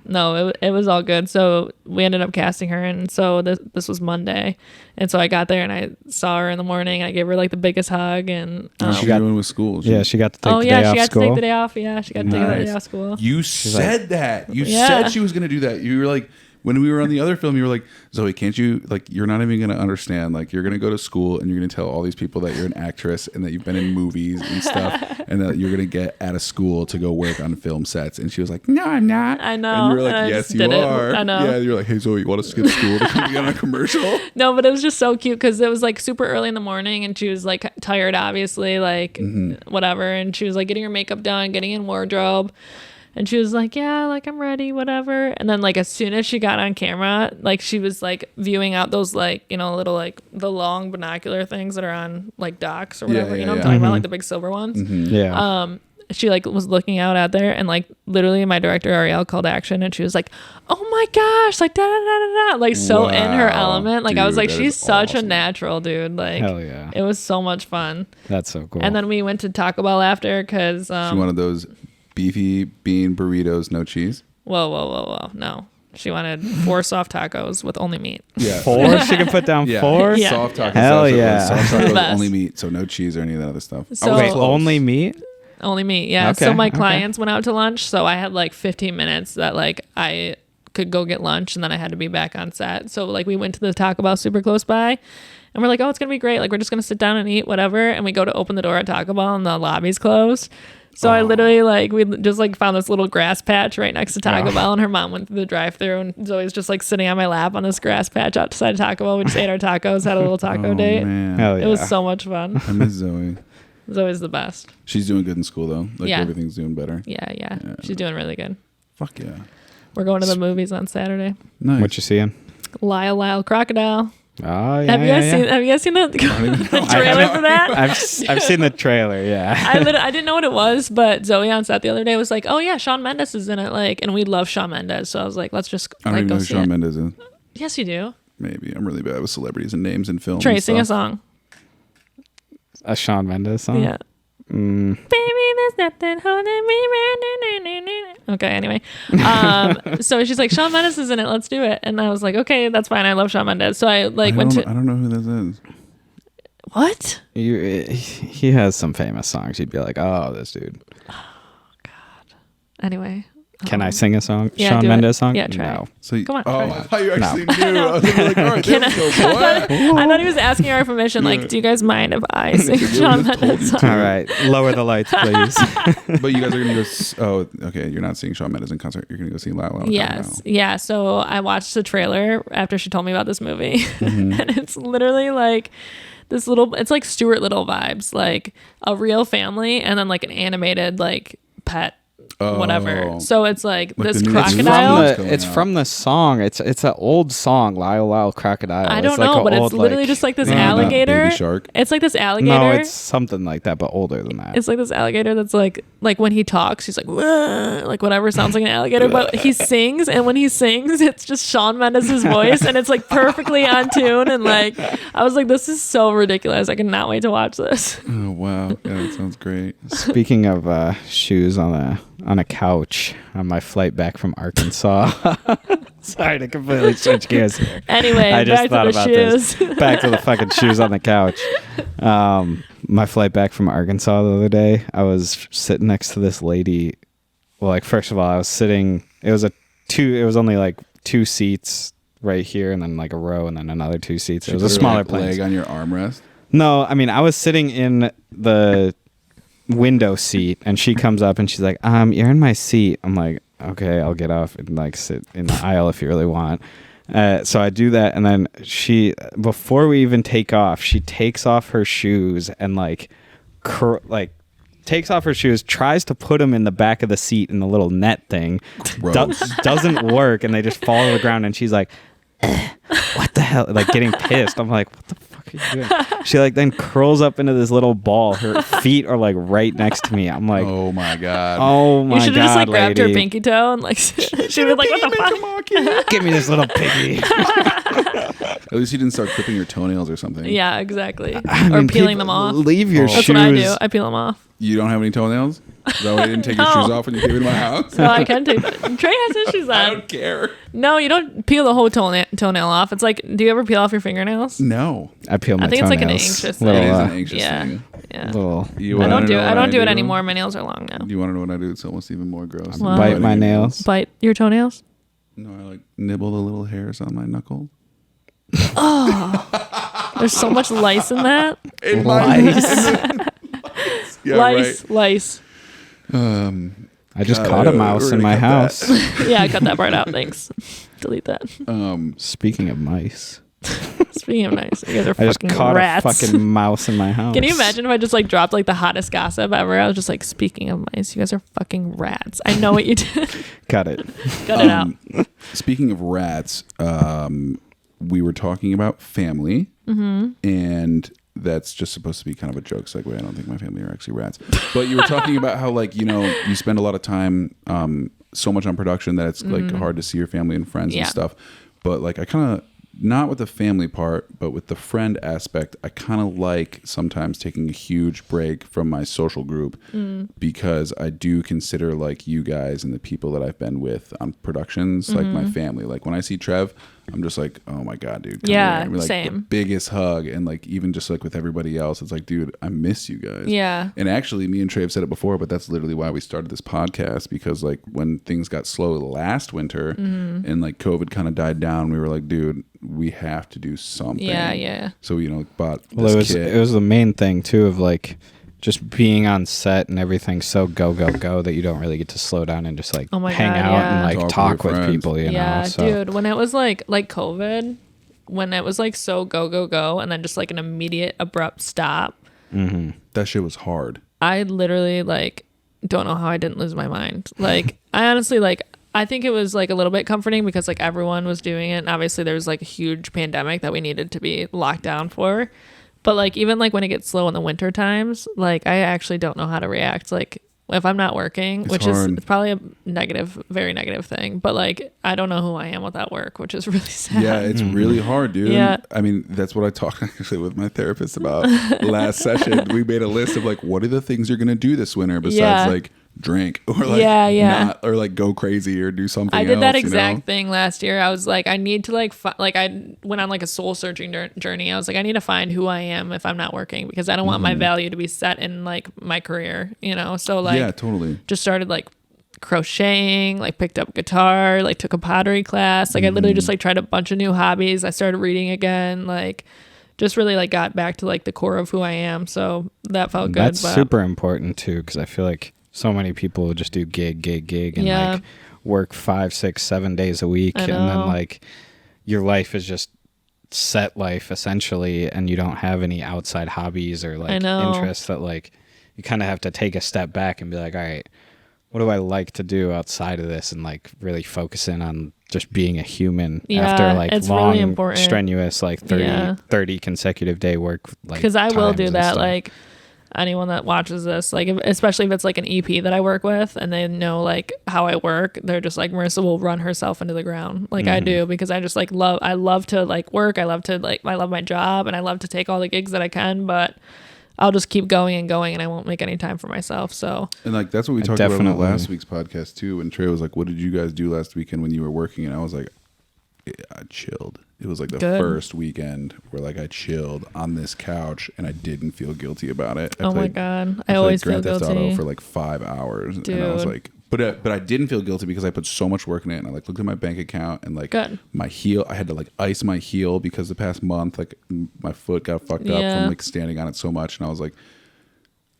No, it was all good. So we ended up casting her, and so this was Monday, and so I got there and I saw her in the morning. I gave her like the biggest hug, and How's she got- doing with school? Yeah, she got to take the oh day yeah, off she got school. to take the day off. Yeah, she got to take the Nice. day off school. You said that. You Yeah. said she was going to do that. You were like, when we were on the other film, you were like, Zoe, can't you, like, you're not even going to understand. Like, you're going to go to school and you're going to tell all these people that you're an actress and that you've been in movies and stuff and that you're going to get out of school to go work on film sets. And she was like, no, I'm not. I know. And you were like, And I yes, just you did it. are. I know. Yeah, you're like, hey, Zoe, you want to skip school to come be on a commercial? No, but it was just so cute because it was like super early in the morning and she was like tired, obviously, like whatever. And she was like getting her makeup done, getting in wardrobe. And she was like, yeah, like I'm ready, whatever. And then like as soon as she got on camera, like she was like viewing out those like, you know, little like the long binocular things that are on like docks or whatever. yeah, you know what yeah. I'm talking about? Like the big silver ones. Yeah. She like was looking out there and like literally my director Ariel called action and she was like, oh my gosh, like da da da da da, like so in her Wow, element. Like I was dude, like, that she's is such a awesome. natural, dude. Like Hell yeah. it was so much fun. That's so cool. And then we went to Taco Bell after because She wanted those beefy bean burritos, no cheese. whoa, no. She wanted 4 soft tacos with only meat. Yeah. 4? She can put down Yeah. 4? Yeah. Soft tacos. Hell that's what it was. yeah. Soft The tacos, best. only meat, so no cheese or any of that other stuff. So- I was Wait, close. only meat? Only meat, yeah. Okay, So my okay. clients went out to lunch, so I had like 15 minutes that like I could go get lunch and then I had to be back on set. So like we went to the Taco Bell super close by and we're like, oh, it's gonna be great. Like we're just gonna sit down and eat, whatever. And we go to open the door at Taco Bell and the lobby's closed. So I literally like we just like found this little grass patch right next to Taco Bell, and her mom went through the drive-through, and Zoe's just like sitting on my lap on this grass patch outside Taco Bell. We just ate our tacos, had a little taco date. Man. Hell yeah. It was so much fun. I miss Zoe. Zoe's the best. She's doing good in school though. Like Yeah. everything's doing better. Yeah. She's doing really good. Fuck yeah. We're going to the movies on Saturday. Nice. What you seeing? Lyle Crocodile. Oh, yeah. Have you guys seen the trailer for that? I've seen the trailer, yeah. I didn't know what it was, but Zoe on set the other day was like, "Oh yeah, Shawn Mendes is in it," like, and we love Shawn Mendes, so I was like, "Let's just I don't like even go know who see Shawn it." Mendes is. Yes, you do. Maybe. I'm really bad with celebrities and names and films. Trey, and sing a stuff. song. A Shawn Mendes song? Yeah. Baby, there's nothing holding me. Okay, anyway. So she's like, Shawn Mendes is in it. Let's do it. And I was like, okay, that's fine. I love Shawn Mendes. So I like went to I don't know who this is. what? He has some famous songs. You'd be like, oh, this dude. Anyway. Can I sing a song? Yeah, Shawn do it. Mendes song? Yeah, try No. it. So Come on, Oh, try I it. thought you actually knew. I was like, all right, there we go, boy. I thought he was asking our permission. Like, do you guys mind if I sing Shawn Mendes song? All right. Lower the lights, please. But you guys are gonna go. Oh, okay. You're not seeing Shawn Mendes in concert. You're gonna go see Lyle. Yes. Yeah. So I watched the trailer after she told me about this movie. Mm-hmm. And it's literally like this little, it's like Stuart Little vibes, like a real family and then like an animated like pet whatever. So it's like Like this the new- crocodile. It's from It's out. from the song. It's an old song, Lyle Lyle Crocodile. I It's don't like know, a but it's old, literally like- just like this No, not alligator. Baby Shark. It's like this alligator. No, it's something like that, but older than that. It's like this alligator that's like when he talks, he's like, "Wah," like whatever sounds like an alligator, but he sings, and when he sings, it's just Shawn Mendes' voice, and it's like perfectly on tune. And like, I was like, this is so ridiculous. I cannot wait to watch this. Oh wow, yeah, that sounds great. Speaking of shoes on a couch on my flight back from Arkansas. Sorry to completely switch gears here. Anyway, I just back thought to the about shoes. this. Back to the fucking shoes on the couch. My flight back from Arkansas the other day, I was sitting next to this lady. Well, like first of all, I was sitting. It was only like 2 seats right here, and then like a row, and then another 2 seats. It was a smaller plane. leg on your armrest. No, I mean I was sitting in the window seat, and she comes up and she's like, "You're in my seat." I'm like, "Okay, I'll get off and like sit in the aisle if you really want." So I do that, and then she, before we even take off, she takes off her shoes and takes off her shoes, tries to put them in the back of the seat in the little net thing. Doesn't work, and they just fall to the ground, and she's like, what the hell? Like getting pissed. I'm like, what the fuck are you doing? She like then curls up into this little ball. Her feet are like right next to me. I'm like, Oh my god. oh my You should have just god, like grabbed her lady. pinky toe and like she was like, what the fuck? Give me this little piggy. At least you didn't start clipping your toenails or something. Yeah, exactly. I Or mean, peeling people them off. Leave your That's shoes. what I do. I peel them off. You don't have any toenails? Is that why you didn't take your No. shoes off when you came into my house? So I can take that. Trey has his shoes I on. don't care. No, you don't peel the whole toenail off. It's like, do you ever peel off your fingernails? No. I peel my I think it's like an toenails. anxious Little, It is thing. an anxious Yeah. thing. Yeah. little, You I wanna don't do know it. I what don't do it anymore. My nails are long now. You want to know what I do? It's almost even more gross. Well- bite my nails. Bite your toenails? No, I like nibble the little hairs on my knuckles. There's so much lice in that. In yeah, Lice. right. I just God, caught a we're mouse in gonna my cut house. that. Yeah, I cut that part out. Thanks. Delete that. Speaking of mice, Speaking of nice, you guys are I just fucking caught rats. a fucking mouse in my house. Can you imagine if I just like dropped like the hottest gossip ever? I was just like, speaking of mice, you guys are fucking rats. I know what you did. Cut it. Cut it out. Speaking of rats, we were talking about family, and that's just supposed to be kind of a joke segue. I don't think my family are actually rats. But you were talking about how, like, you know, you spend a lot of time so much on production that it's like hard to see your family and friends Yeah. and stuff. But like, I kind of, not with the family part, but with the friend aspect, I kind of like sometimes taking a huge break from my social group because I do consider like you guys and the people that I've been with on productions like my family. Like when I see Trev, I'm just like, oh my God, dude. come Yeah, here. And we're, like, same. the biggest hug. And like, even just like with everybody else, it's like, dude, I miss you guys. Yeah. And actually, me and Trey have said it before, but that's literally why we started this podcast, because like when things got slow last winter and like COVID kind of died down, we were like, dude, we have to do something. Yeah. So, you know, bought Well, this kit. it was the main thing too of like just being on set and everything so go that you don't really get to slow down and just like Oh my hang God, out yeah. and like Talk with talk your with friends. people, you Yeah, know. So dude, when it was like COVID, when it was like so go, and then just like an immediate abrupt stop, that shit was hard. I literally like don't know how I didn't lose my mind. Like I honestly like I think it was like a little bit comforting because like everyone was doing it, and obviously there was like a huge pandemic that we needed to be locked down for. But like even like when it gets slow in the winter times, like I actually don't know how to react. Like if I'm not working, It's which hard. is probably a negative, very negative thing, but like I don't know who I am without work, which is really sad. Yeah, it's really hard, dude. Yeah. I mean, that's what I talked actually with my therapist about last session. We made a list of like, what are the things you're going to do this winter besides Yeah. like drink or like Yeah. not, or like go crazy or do something I did that else, exact you know? thing last year. I was like, I need to like, I went on like a soul searching journey. I was like, I need to find who I am if I'm not working, because I don't want my value to be set in like my career, you know? So like, Yeah, totally. just started like crocheting, like picked up guitar, like took a pottery class. Like I literally just like tried a bunch of new hobbies. I started reading again, like just really like got back to like the core of who I am. So that felt good. that's but super important too, because I feel like so many people will just do gig and Yeah. like work 5, 6, 7 days a week, I and then know. like your life is just set life essentially, and you don't have any outside hobbies or I like know. interests that like you kind of have to take a step back and be like, all right, what do I like to do outside of this, and like really focusing on just being a human Yeah, after like it's long, really important. strenuous, like 30 consecutive day work. Because I will times do and that. stuff. Like anyone that watches this, like especially if it's like an EP that I work with and they know like how I work, they're just like, Marissa will run herself into the ground like I do, because I just like I love to like work. I love my job, and I love to take all the gigs that I can, but I'll just keep going and going, and I won't make any time for myself. So, and like that's what we talked about on last week's podcast too. When Trey was like, "What did you guys do last weekend when you were working?" And I was like, I chilled. It was like the first weekend where like I chilled on this couch and I didn't feel guilty about it. Oh my God, I always feel Grand Theft guilty Auto for like 5 hours, Dude. and I was like, but I didn't feel guilty because I put so much work in it, and I like looked at my bank account and like my heel. I had to like ice my heel because the past month like my foot got fucked up from like standing on it so much, and I was like,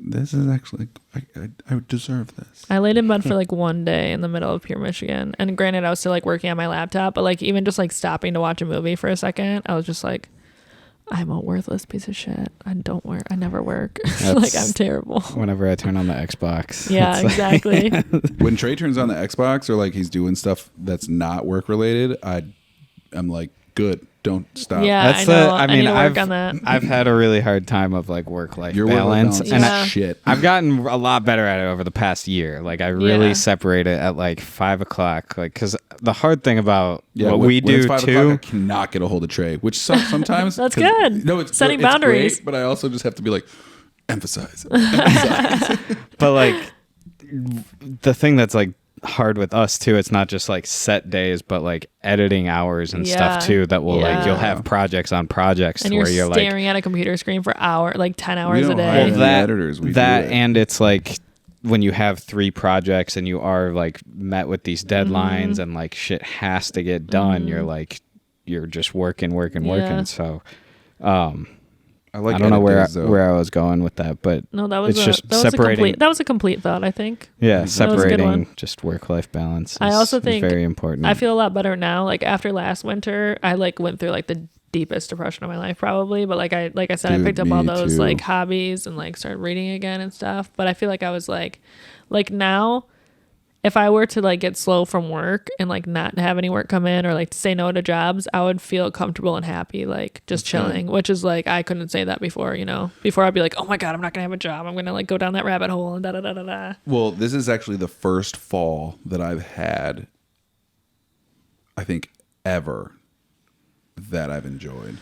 this is actually I deserve this. I laid in bed for like one day in the middle of Pure Michigan, and granted I was still like working on my laptop, but like even just like stopping to watch a movie for a second, I was just like, I'm a worthless piece of shit. I never work. Like I'm terrible. Whenever I turn on the Xbox. Yeah, exactly. When Trey turns on the Xbox or like he's doing stuff that's not work related, I'm like, good. Don't stop. Yeah, That's I know. I mean, need to work on that. I've had a really hard time of like work-life Your balance, work-life and balance is shit. I've gotten a lot better at it over the past year. Like I really separate it at like 5 o'clock, like because the hard thing about what we do it's 5 too, o'clock, I cannot get a hold of Trey, which sucks sometimes. That's good. No, it's setting it's boundaries. great, but I also just have to be like, emphasize. but like the thing that's like hard with us too, it's not just like set days, but like editing hours and stuff too, that will like you'll have projects on projects and where you're like staring at a computer screen for like 10 hours a day. Well, that editors, and it's like when you have 3 projects and you are like met with these deadlines and like shit has to get done, you're just working. So I don't know where I was going with that, but no, that was separating. That was a complete thought, I think. Yeah, separating just work-life balance. I also think very important. I feel a lot better now. Like after last winter, I like went through like the deepest depression of my life probably, but like I said, I picked up all those like hobbies and like started reading again and stuff. But I feel like I was like now, if I were to like get slow from work and like not have any work come in or like to say no to jobs, I would feel comfortable and happy, like just chilling, which is like, I couldn't say that before, before I'd be like, oh my God, I'm not gonna have a job. I'm gonna like go down that rabbit hole and da da da da da. Well, this is actually the first fall that I've had, I think, ever that I've enjoyed.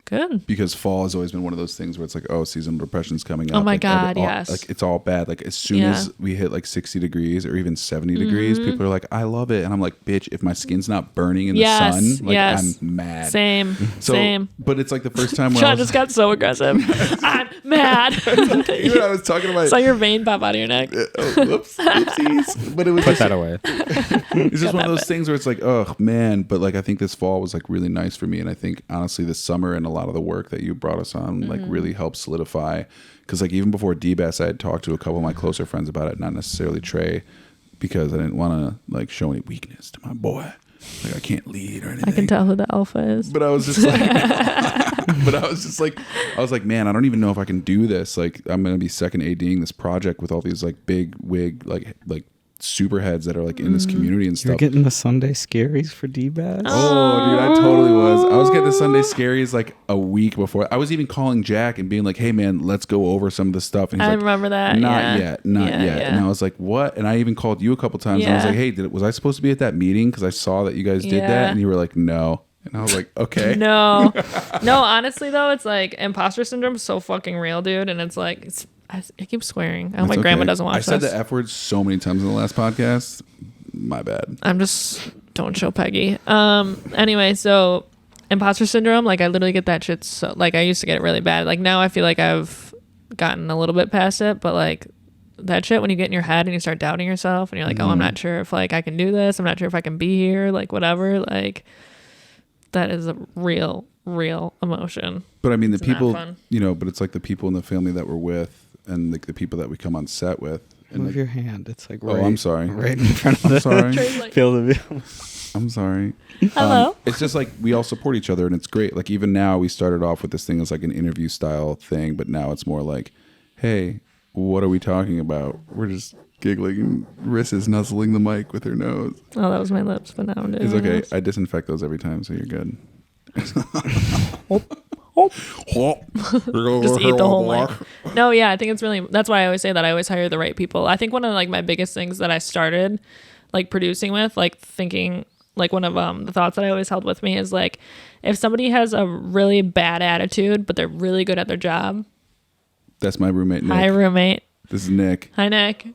Good. Because fall has always been one of those things where it's like, oh, seasonal depression's coming up. Oh my like God, yes. Like it's all bad. Like as soon as we hit like 60 degrees or even 70 degrees, people are like, I love it. And I'm like, bitch, if my skin's not burning in the sun, like I'm mad. Same. But it's like the first time when John just got so aggressive. I'm mad. Even I was talking about saw your vein pop out of your neck. Whoopsies. But it was Put that away. It's just one of those things where it's like, oh man. But like I think this fall was like really nice for me. And I think honestly this summer and a lot of the work that you brought us on like really helped solidify, because like even before DBAS I had talked to a couple of my closer friends about it, not necessarily Trey, because I didn't want to like show any weakness to my boy, like I can't lead or anything. I can tell who the alpha is. But I was just like I was like, man, I don't even know if I can do this. Like I'm gonna be second ADing this project with all these like big wig like super heads that are like in this community and stuff. You're getting the Sunday scaries for D-Bass? Oh, dude, I totally was. I was getting the Sunday scaries like a week before. I was even calling Jack and being like, hey man, let's go over some of the stuff. And he's I like, remember that. Not yet. And I was like, what? And I even called you a couple times and I was like, hey, was I supposed to be at that meeting? Because I saw that you guys did that. And you were like, no. And I was like, okay. No, honestly though, it's like imposter syndrome is so fucking real, dude. And it's like, I keep swearing. I hope my grandma doesn't watch this. I said the F word so many times in the last podcast. My bad. Don't show Peggy. Anyway, so imposter syndrome, like I literally get that shit. So like I used to get it really bad. Like now I feel like I've gotten a little bit past it, but like that shit, when you get in your head and you start doubting yourself and you're like, oh, I'm not sure if like I can do this. I'm not sure if I can be here. Like whatever. Like that is a real emotion. But I mean, the people, but it's like the people in the family that we're with and like the people that we come on set with. And Move like, your hand. It's like right, I'm sorry. Right in front of I'm sorry. Feel the view. I'm sorry. Hello. It's just like we all support each other and it's great. Like even now we started off with this thing as like an interview style thing, but now it's more like, hey, what are we talking about? We're just giggling, and Marissa's nuzzling the mic with her nose. Oh, that was my lips, but now I'm doing It's okay. nose. I disinfect those every time, so you're good. Just eat the whole mic. No, yeah, I think it's really, that's why I always say that I always hire the right people. I think one of like my biggest things that I started like producing with, like thinking, like one of the thoughts that I always held with me is like, if somebody has a really bad attitude, but they're really good at their job. That's my roommate, Nick. Hi, roommate. This is Nick. Hi, Nick.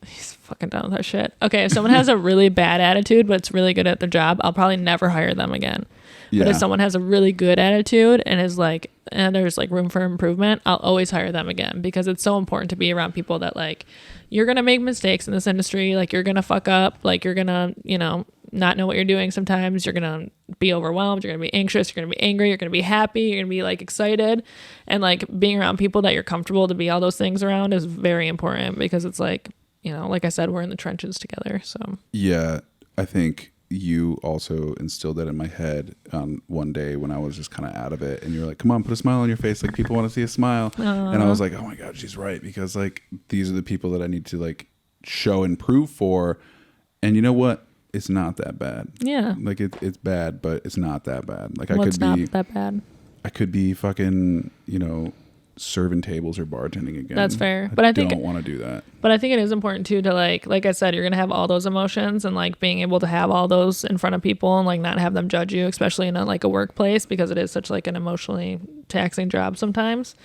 He's fucking done with that shit. Okay, if someone has a really bad attitude, but it's really good at their job, I'll probably never hire them again. Yeah. But if someone has a really good attitude and is like, and there's like room for improvement, I'll always hire them again, because it's so important to be around people that like, you're going to make mistakes in this industry. Like you're going to fuck up. Like you're going to, you know, not know what you're doing. Sometimes you're going to be overwhelmed. You're going to be anxious. You're going to be angry. You're going to be happy. You're going to be like excited. And like being around people that you're comfortable to be all those things around is very important, because it's like, you know, like I said, we're in the trenches together. So yeah, I think you also instilled that in my head on one day when I was just kind of out of it, and you're like, come on, put a smile on your face, like people want to see a smile. And I was like, oh my god, she's right, because like these are the people that I need to like show and prove for. And you know what, it's not that bad. Yeah, like it's bad, but it's not that bad. Like What's not that bad? I could be fucking, you know, serving tables or bartending again. That's fair. But I think don't want to do that. But I think it is important too to like I said, you're gonna have all those emotions, and like being able to have all those in front of people and like not have them judge you, especially in like a workplace, because it is such like an emotionally taxing job sometimes.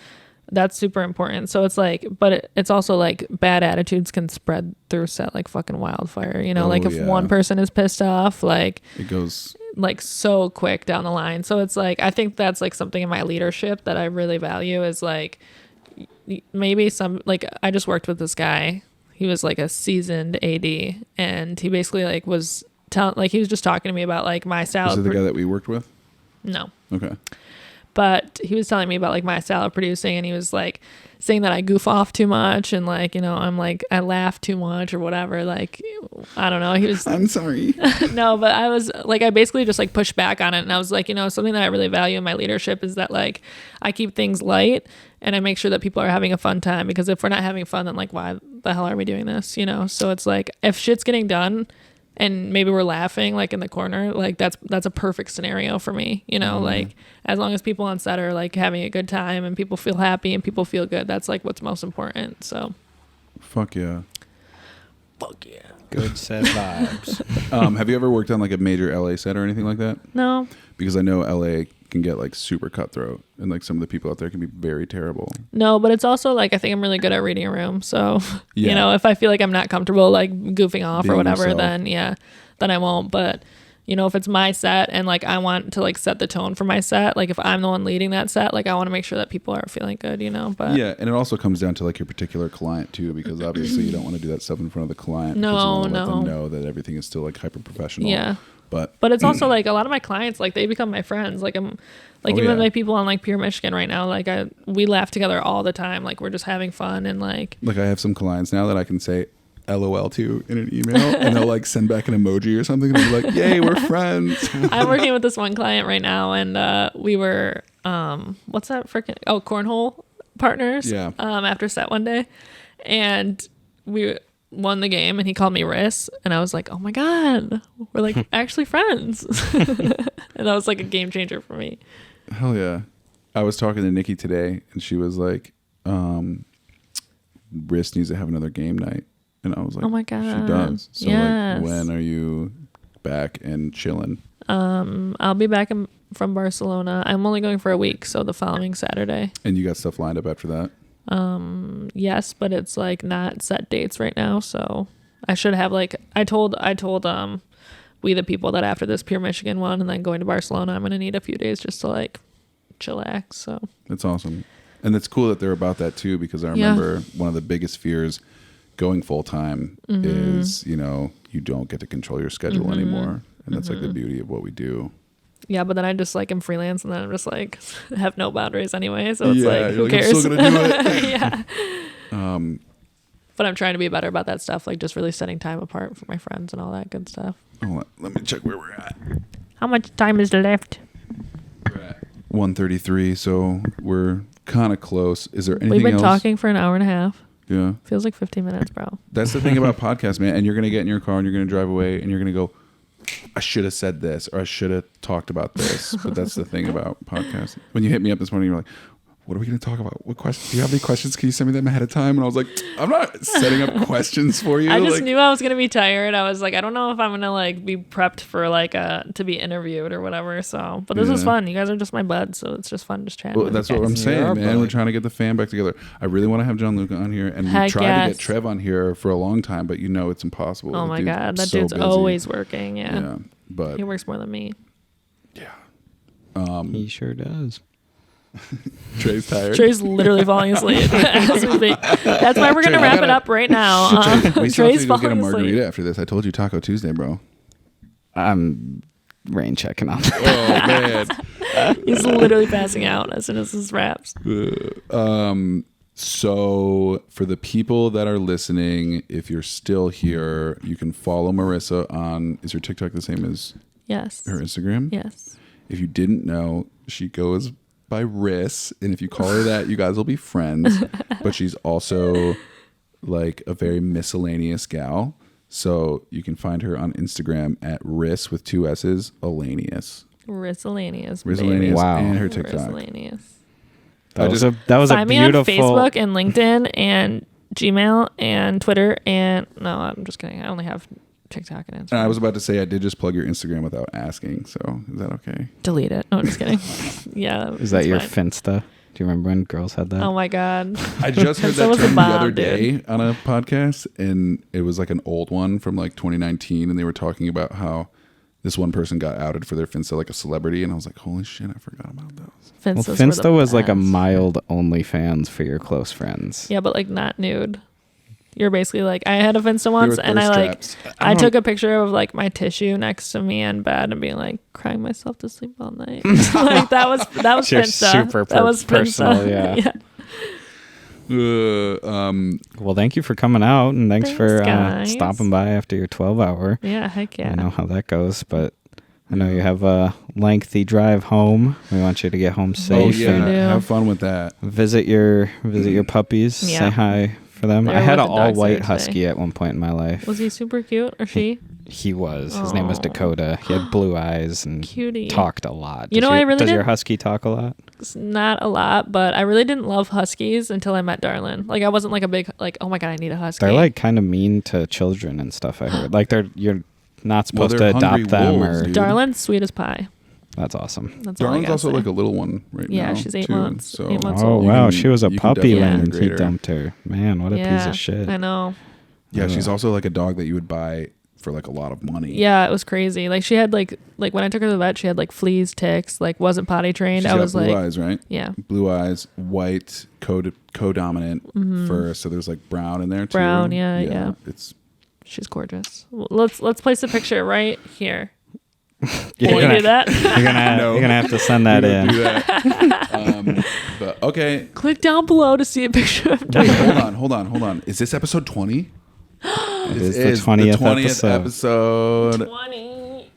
That's super important. So it's like, but it's also like bad attitudes can spread through set like fucking wildfire. You know, like if one person is pissed off, like it goes like so quick down the line. So it's like, I think that's like something in my leadership that I really value is like, maybe some, like I just worked with this guy. He was like a seasoned AD, and he basically like was he was just talking to me about like my style. Is it the guy that we worked with? No. Okay. But he was telling me about like my style of producing, and he was like saying that I goof off too much, and like, you know, I'm like, I laugh too much or whatever. Like, I don't know. He was, I'm sorry. No, but I was like, I basically just like pushed back on it. And I was like, you know, something that I really value in my leadership is that like, I keep things light and I make sure that people are having a fun time, because if we're not having fun, then like, why the hell are we doing this? You know? So it's like, if shit's getting done and maybe we're laughing like in the corner, like that's a perfect scenario for me, you know, like as long as people on set are like having a good time and people feel happy and people feel good, that's like what's most important. So fuck yeah. Good set vibes. Have you ever worked on like a major LA set or anything like that? No. Because I know LA can get like super cutthroat, and like some of the people out there can be very terrible. No, but it's also like, I think I'm really good at reading a room. So, yeah. You know, if I feel like I'm not comfortable like goofing off Being or whatever, yourself. then I won't. But, you know, if it's my set and like I want to like set the tone for my set, like if I'm the one leading that set, like I want to make sure that people are feeling good, you know. But yeah, and it also comes down to like your particular client too, because obviously you don't want to do that stuff in front of the client. No, because you want to let no. them know that everything is still like hyper professional. Yeah. But it's also like a lot of my clients, like they become my friends. Like I'm like, even my people on like Pure Michigan right now, like we laugh together all the time. Like we're just having fun, and like I have some clients now that I can say LOL to in an email, and they'll like send back an emoji or something, and I'll be like, yay, we're friends. I'm working with this one client right now, and we were what's that freaking cornhole partners. Yeah. After set one day, and we won the game, and he called me Riss, and I was like, oh my god, we're like actually friends. And that was like a game changer for me. Hell yeah. I was talking to Nikki today, and she was like, Riss needs to have another game night. And I was like, oh my god, she does. So yes. like, when are you back and chilling? I'll be back from Barcelona. I'm only going for a week, so the following Saturday. And you got stuff lined up after that? Yes, but it's like not set dates right now, so I should have like I told we the people that after this Pure Michigan one and then going to Barcelona, I'm gonna need a few days just to like chillax. So that's awesome. And it's cool that they're about that too, because I remember one of the biggest fears going full time is, you know, you don't get to control your schedule anymore, and that's like the beauty of what we do. Yeah, but then I just like am freelance, and then I'm just like have no boundaries anyway. So it's like, who like, cares? I'm still gonna do it. Yeah. But I'm trying to be better about that stuff, like just really setting time apart for my friends and all that good stuff. Hold on, let me check where we're at. How much time is left? We're at 1:33, so we're kind of close. Is there anything We've been else? talking for an hour and a half. Yeah. Feels like 15 minutes, bro. That's the thing about podcasts, man. And you're going to get in your car and you're going to drive away and you're going to go, I should have said this or I should have talked about this. But that's the thing about podcasts. When you hit me up this morning, you're like, what are we going to talk about? What questions? Do you have any questions? Can you send me them ahead of time? And I was like, I'm not setting up questions for you. I just knew I was going to be tired. I was like, I don't know if I'm going to like be prepped for like to be interviewed or whatever. So, but this was fun. You guys are just my buds. So it's just fun just chatting. Well, with that's you what I'm guys. saying, man. We're trying to get the fan back together. I really want to have John Luca on here. And we Heck tried to yes. get Trev on here for a long time, but it's impossible. Oh my God. That so dude's busy. always working. Yeah. But He works more than me. yeah. He sure does. Trey's tired. Trey's literally falling asleep as we speak. That's why we're going to wrap it up right now. We still have Trey's to go get a falling margarita asleep. after this. I told you Taco Tuesday, bro. I'm rain checking on that. Oh, man. He's literally passing out as soon as this wraps. So for the people that are listening, if you're still here, you can follow Marissa on, is her TikTok the same as Yes. her Instagram? Yes. If you didn't know, she goes by Riss, and if you call her that, you guys will be friends. But she's also like a very miscellaneous gal. So you can find her on Instagram at Riss with 2 S's, Alanius. Risselanius. Risselanius Wow. and her TikTok. Risselanius. That was a Find me on beautiful. Facebook and LinkedIn and Gmail and Twitter and no, I'm just kidding. I only have TikTok and Instagram. And I was about to say I did just plug your Instagram without asking, so is that okay? Delete it. No, I'm just kidding. Yeah. Is that that's your fine. Finsta? Do you remember when girls had that? Oh my God. I just heard Finsta that was a term the bomb, other dude. day on a podcast, and it was like an old one from like 2019, and they were talking about how this one person got outed for their Finsta like a celebrity, and I was like, holy shit, I forgot about those. Well, Finstas were Finsta the was like a best. mild OnlyFans for your close friends. Yeah, but like not nude. You're basically like, I had a Finsta once were and I thirst like, traps. I took a picture of like my tissue next to me in bed and being like crying myself to sleep all night. Like that was You're Finsta. super That was personal, Finsta. yeah. Well, thank you for coming out, and thanks for guys. stopping by after your 12-hour. Yeah, heck yeah. I know how that goes, but I know you have a lengthy drive home. We want you to get home Oh safe sure yeah, do. have fun with that. visit your puppies. Yeah. Say hi for them. They I were had with an the dogs all-white there husky today. at one point in my life. Was he super cute or she? He was. His name was Aw. Dakota. He had blue eyes and Cutie. talked a lot. You know, I really does your didn't- husky talk a lot? It's not a lot, but I really didn't love huskies until I met Darlin. Like I wasn't like a big like, oh my God, I need a husky. They're like kind of mean to children and stuff. I heard. Like you're not supposed they're to hungry adopt them wolves, or. dude. Darlin's sweet as pie. That's awesome. That's all I Darlin's gotta also say. like a little one right now. Yeah, she's 8 too, months. So 8 months Oh old. wow, You she was a you can puppy definitely when he integrate her. dumped her. Man, what a piece of shit. I know. Yeah, she's also like a dog that you would buy for like a lot of money. Yeah, it was crazy. Like she had like when I took her to the vet, she had like fleas, ticks, like wasn't potty trained. She's I got was blue like, eyes, right? yeah, Blue eyes, white, co-dominant fur. So there's like brown in there too. Brown, yeah. It's she's gorgeous. Well, let's place a picture right here. You're Can we gonna- do that? No. You're gonna have to send that we don't in. do that. But okay. Click down below to see a picture of Wait, Darlin. hold on. Is this episode 20? It is the 20th episode. 20.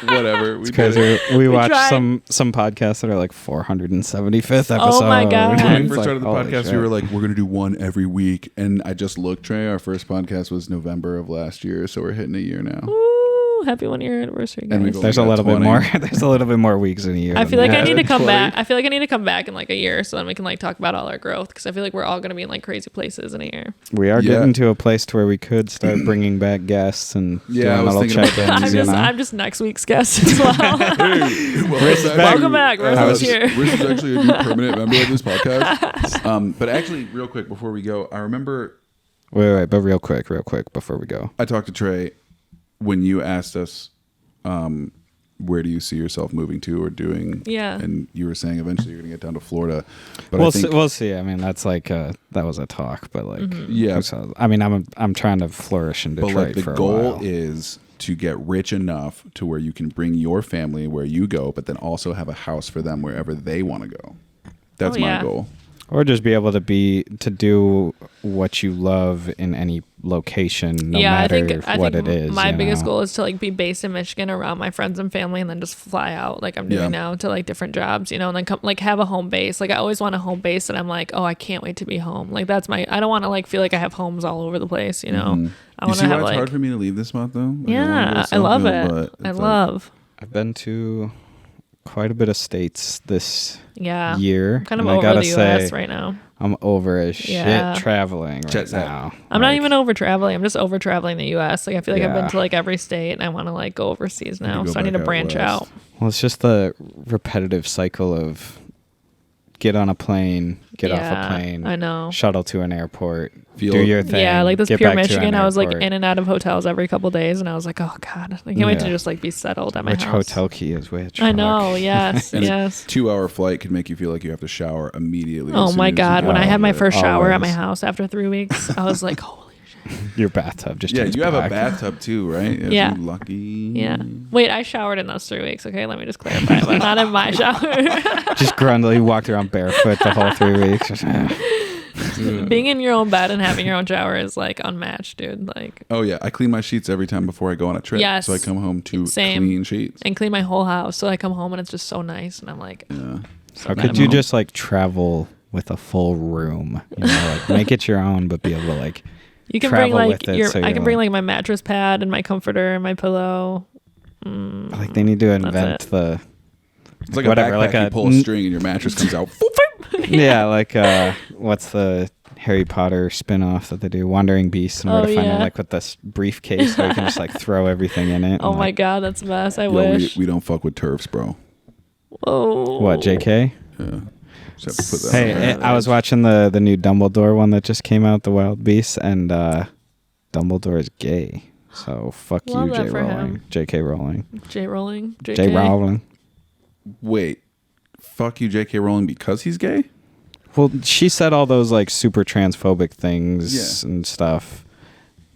Whatever. We Because did it. we watched tried. some podcasts that are like 475th episode. Oh my God. When we It's first like, started the holy podcast, shit. we were like, we're going to do one every week. And I just looked, Trey. Our first podcast was November of last year. So we're hitting a year now. Ooh, happy 1 year anniversary, And guys. we've There's a got little bit 20. more. There's a little bit more weeks in a year. I than feel like I that. need to come 20. back. I feel like I need to come back in like a year so then we can like talk about all our growth because I feel like we're all going to be in like crazy places in a year. We are Yeah. getting to a place to where we could start bringing back guests and Yeah, I doing was little thinking about that. check-ins. I'm just next week's guest as well. Welcome back. Riss is here. Riss is actually a new permanent member of this podcast. But actually, real quick before we go, I remember Wait, but real quick before we go. I talked to Trey when you asked us, where do you see yourself moving to or doing? Yeah. And you were saying eventually you're going to get down to Florida. But We'll I think, see, we'll see. I mean, that's like that was a talk, but like yeah. I mean, I'm trying to flourish in But Detroit like the for a goal while. is to get rich enough to where you can bring your family where you go, but then also have a house for them wherever they want to go. That's Oh, my yeah. goal. Or just be able to do what you love in any location, no matter what it is. My biggest goal is to like be based in Michigan around my friends and family, and then just fly out like I'm doing now to like different jobs, and then come like have a home base. Like I always want a home base, and I'm like, oh, I can't wait to be home. Like I don't want to like feel like I have homes all over the place. I want to have it's like. hard for me to leave this month though. Like, I love it. I've been to quite a bit of states this year. I'm kind of over the U.S. right now. I'm over as shit traveling right now. I'm not even over traveling. I'm just over traveling the U.S. Like I feel like I've been to like every state, and I want to like go overseas now. So I need to branch out. Well, it's just the repetitive cycle of get on a plane, get off a plane. I know. Shuttle to an airport, do your thing. Yeah, like this pure Michigan, I was like in and out of hotels every couple of days, and I was like, oh god, I can't wait to just like be settled at my house. Which hotel key is which? I know. Yes. yes. 2-hour flight can make you feel like you have to shower immediately. Oh my god! When I had my first shower at my house after 3 weeks, I was like, holy shit. Your bathtub just you have a bathtub too, right? Yeah. You lucky. Yeah. Wait, I showered in those 3 weeks. Okay, let me just clarify, but not in my shower. Just grundily walked around barefoot the whole 3 weeks. Being in your own bed and having your own shower is like unmatched, dude. Like. Oh yeah, I clean my sheets every time before I go on a trip. Yes. So I come home to clean sheets and clean my whole house. So I come home and it's just so nice, and I'm like. Yeah. How could you just like travel with a full room? Like make it your own, but be able to like. You can bring like I can bring like my mattress pad and my comforter and my pillow. Like they need to invent the. It's like whatever, a backpack, like you pull a string and your mattress comes out. Yeah, like what's the Harry Potter spin-off that they do? Wandering Beasts, and where to find it, like with this briefcase where you can just like throw everything in it. Oh my god, that's the best. I wish. We don't fuck with turfs, bro. Whoa. What, JK? Yeah. Hey, I was watching the new Dumbledore one that just came out, The Wild Beasts, and Dumbledore is gay. So fuck you, J. Rowling. J.K. Rowling. J. Rowling. J. Rowling. Wait, fuck you, J.K. Rowling, because he's gay? Well, she said all those like super transphobic things and stuff,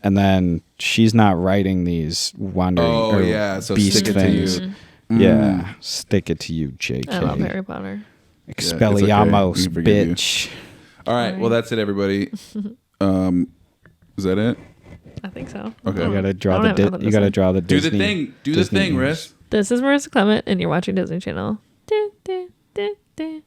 and then she's not writing these wandering so beast stick things. It to you. Yeah, stick it to you, J.K. I love Harry Potter. Expelliarmus, bitch. All right, well that's it, everybody. Is that it? I think so. Okay, you gotta draw the Do Disney. the thing. Do the thing, Riss. This is Marissa Clement, and you're watching Disney Channel. Do, do, do, do.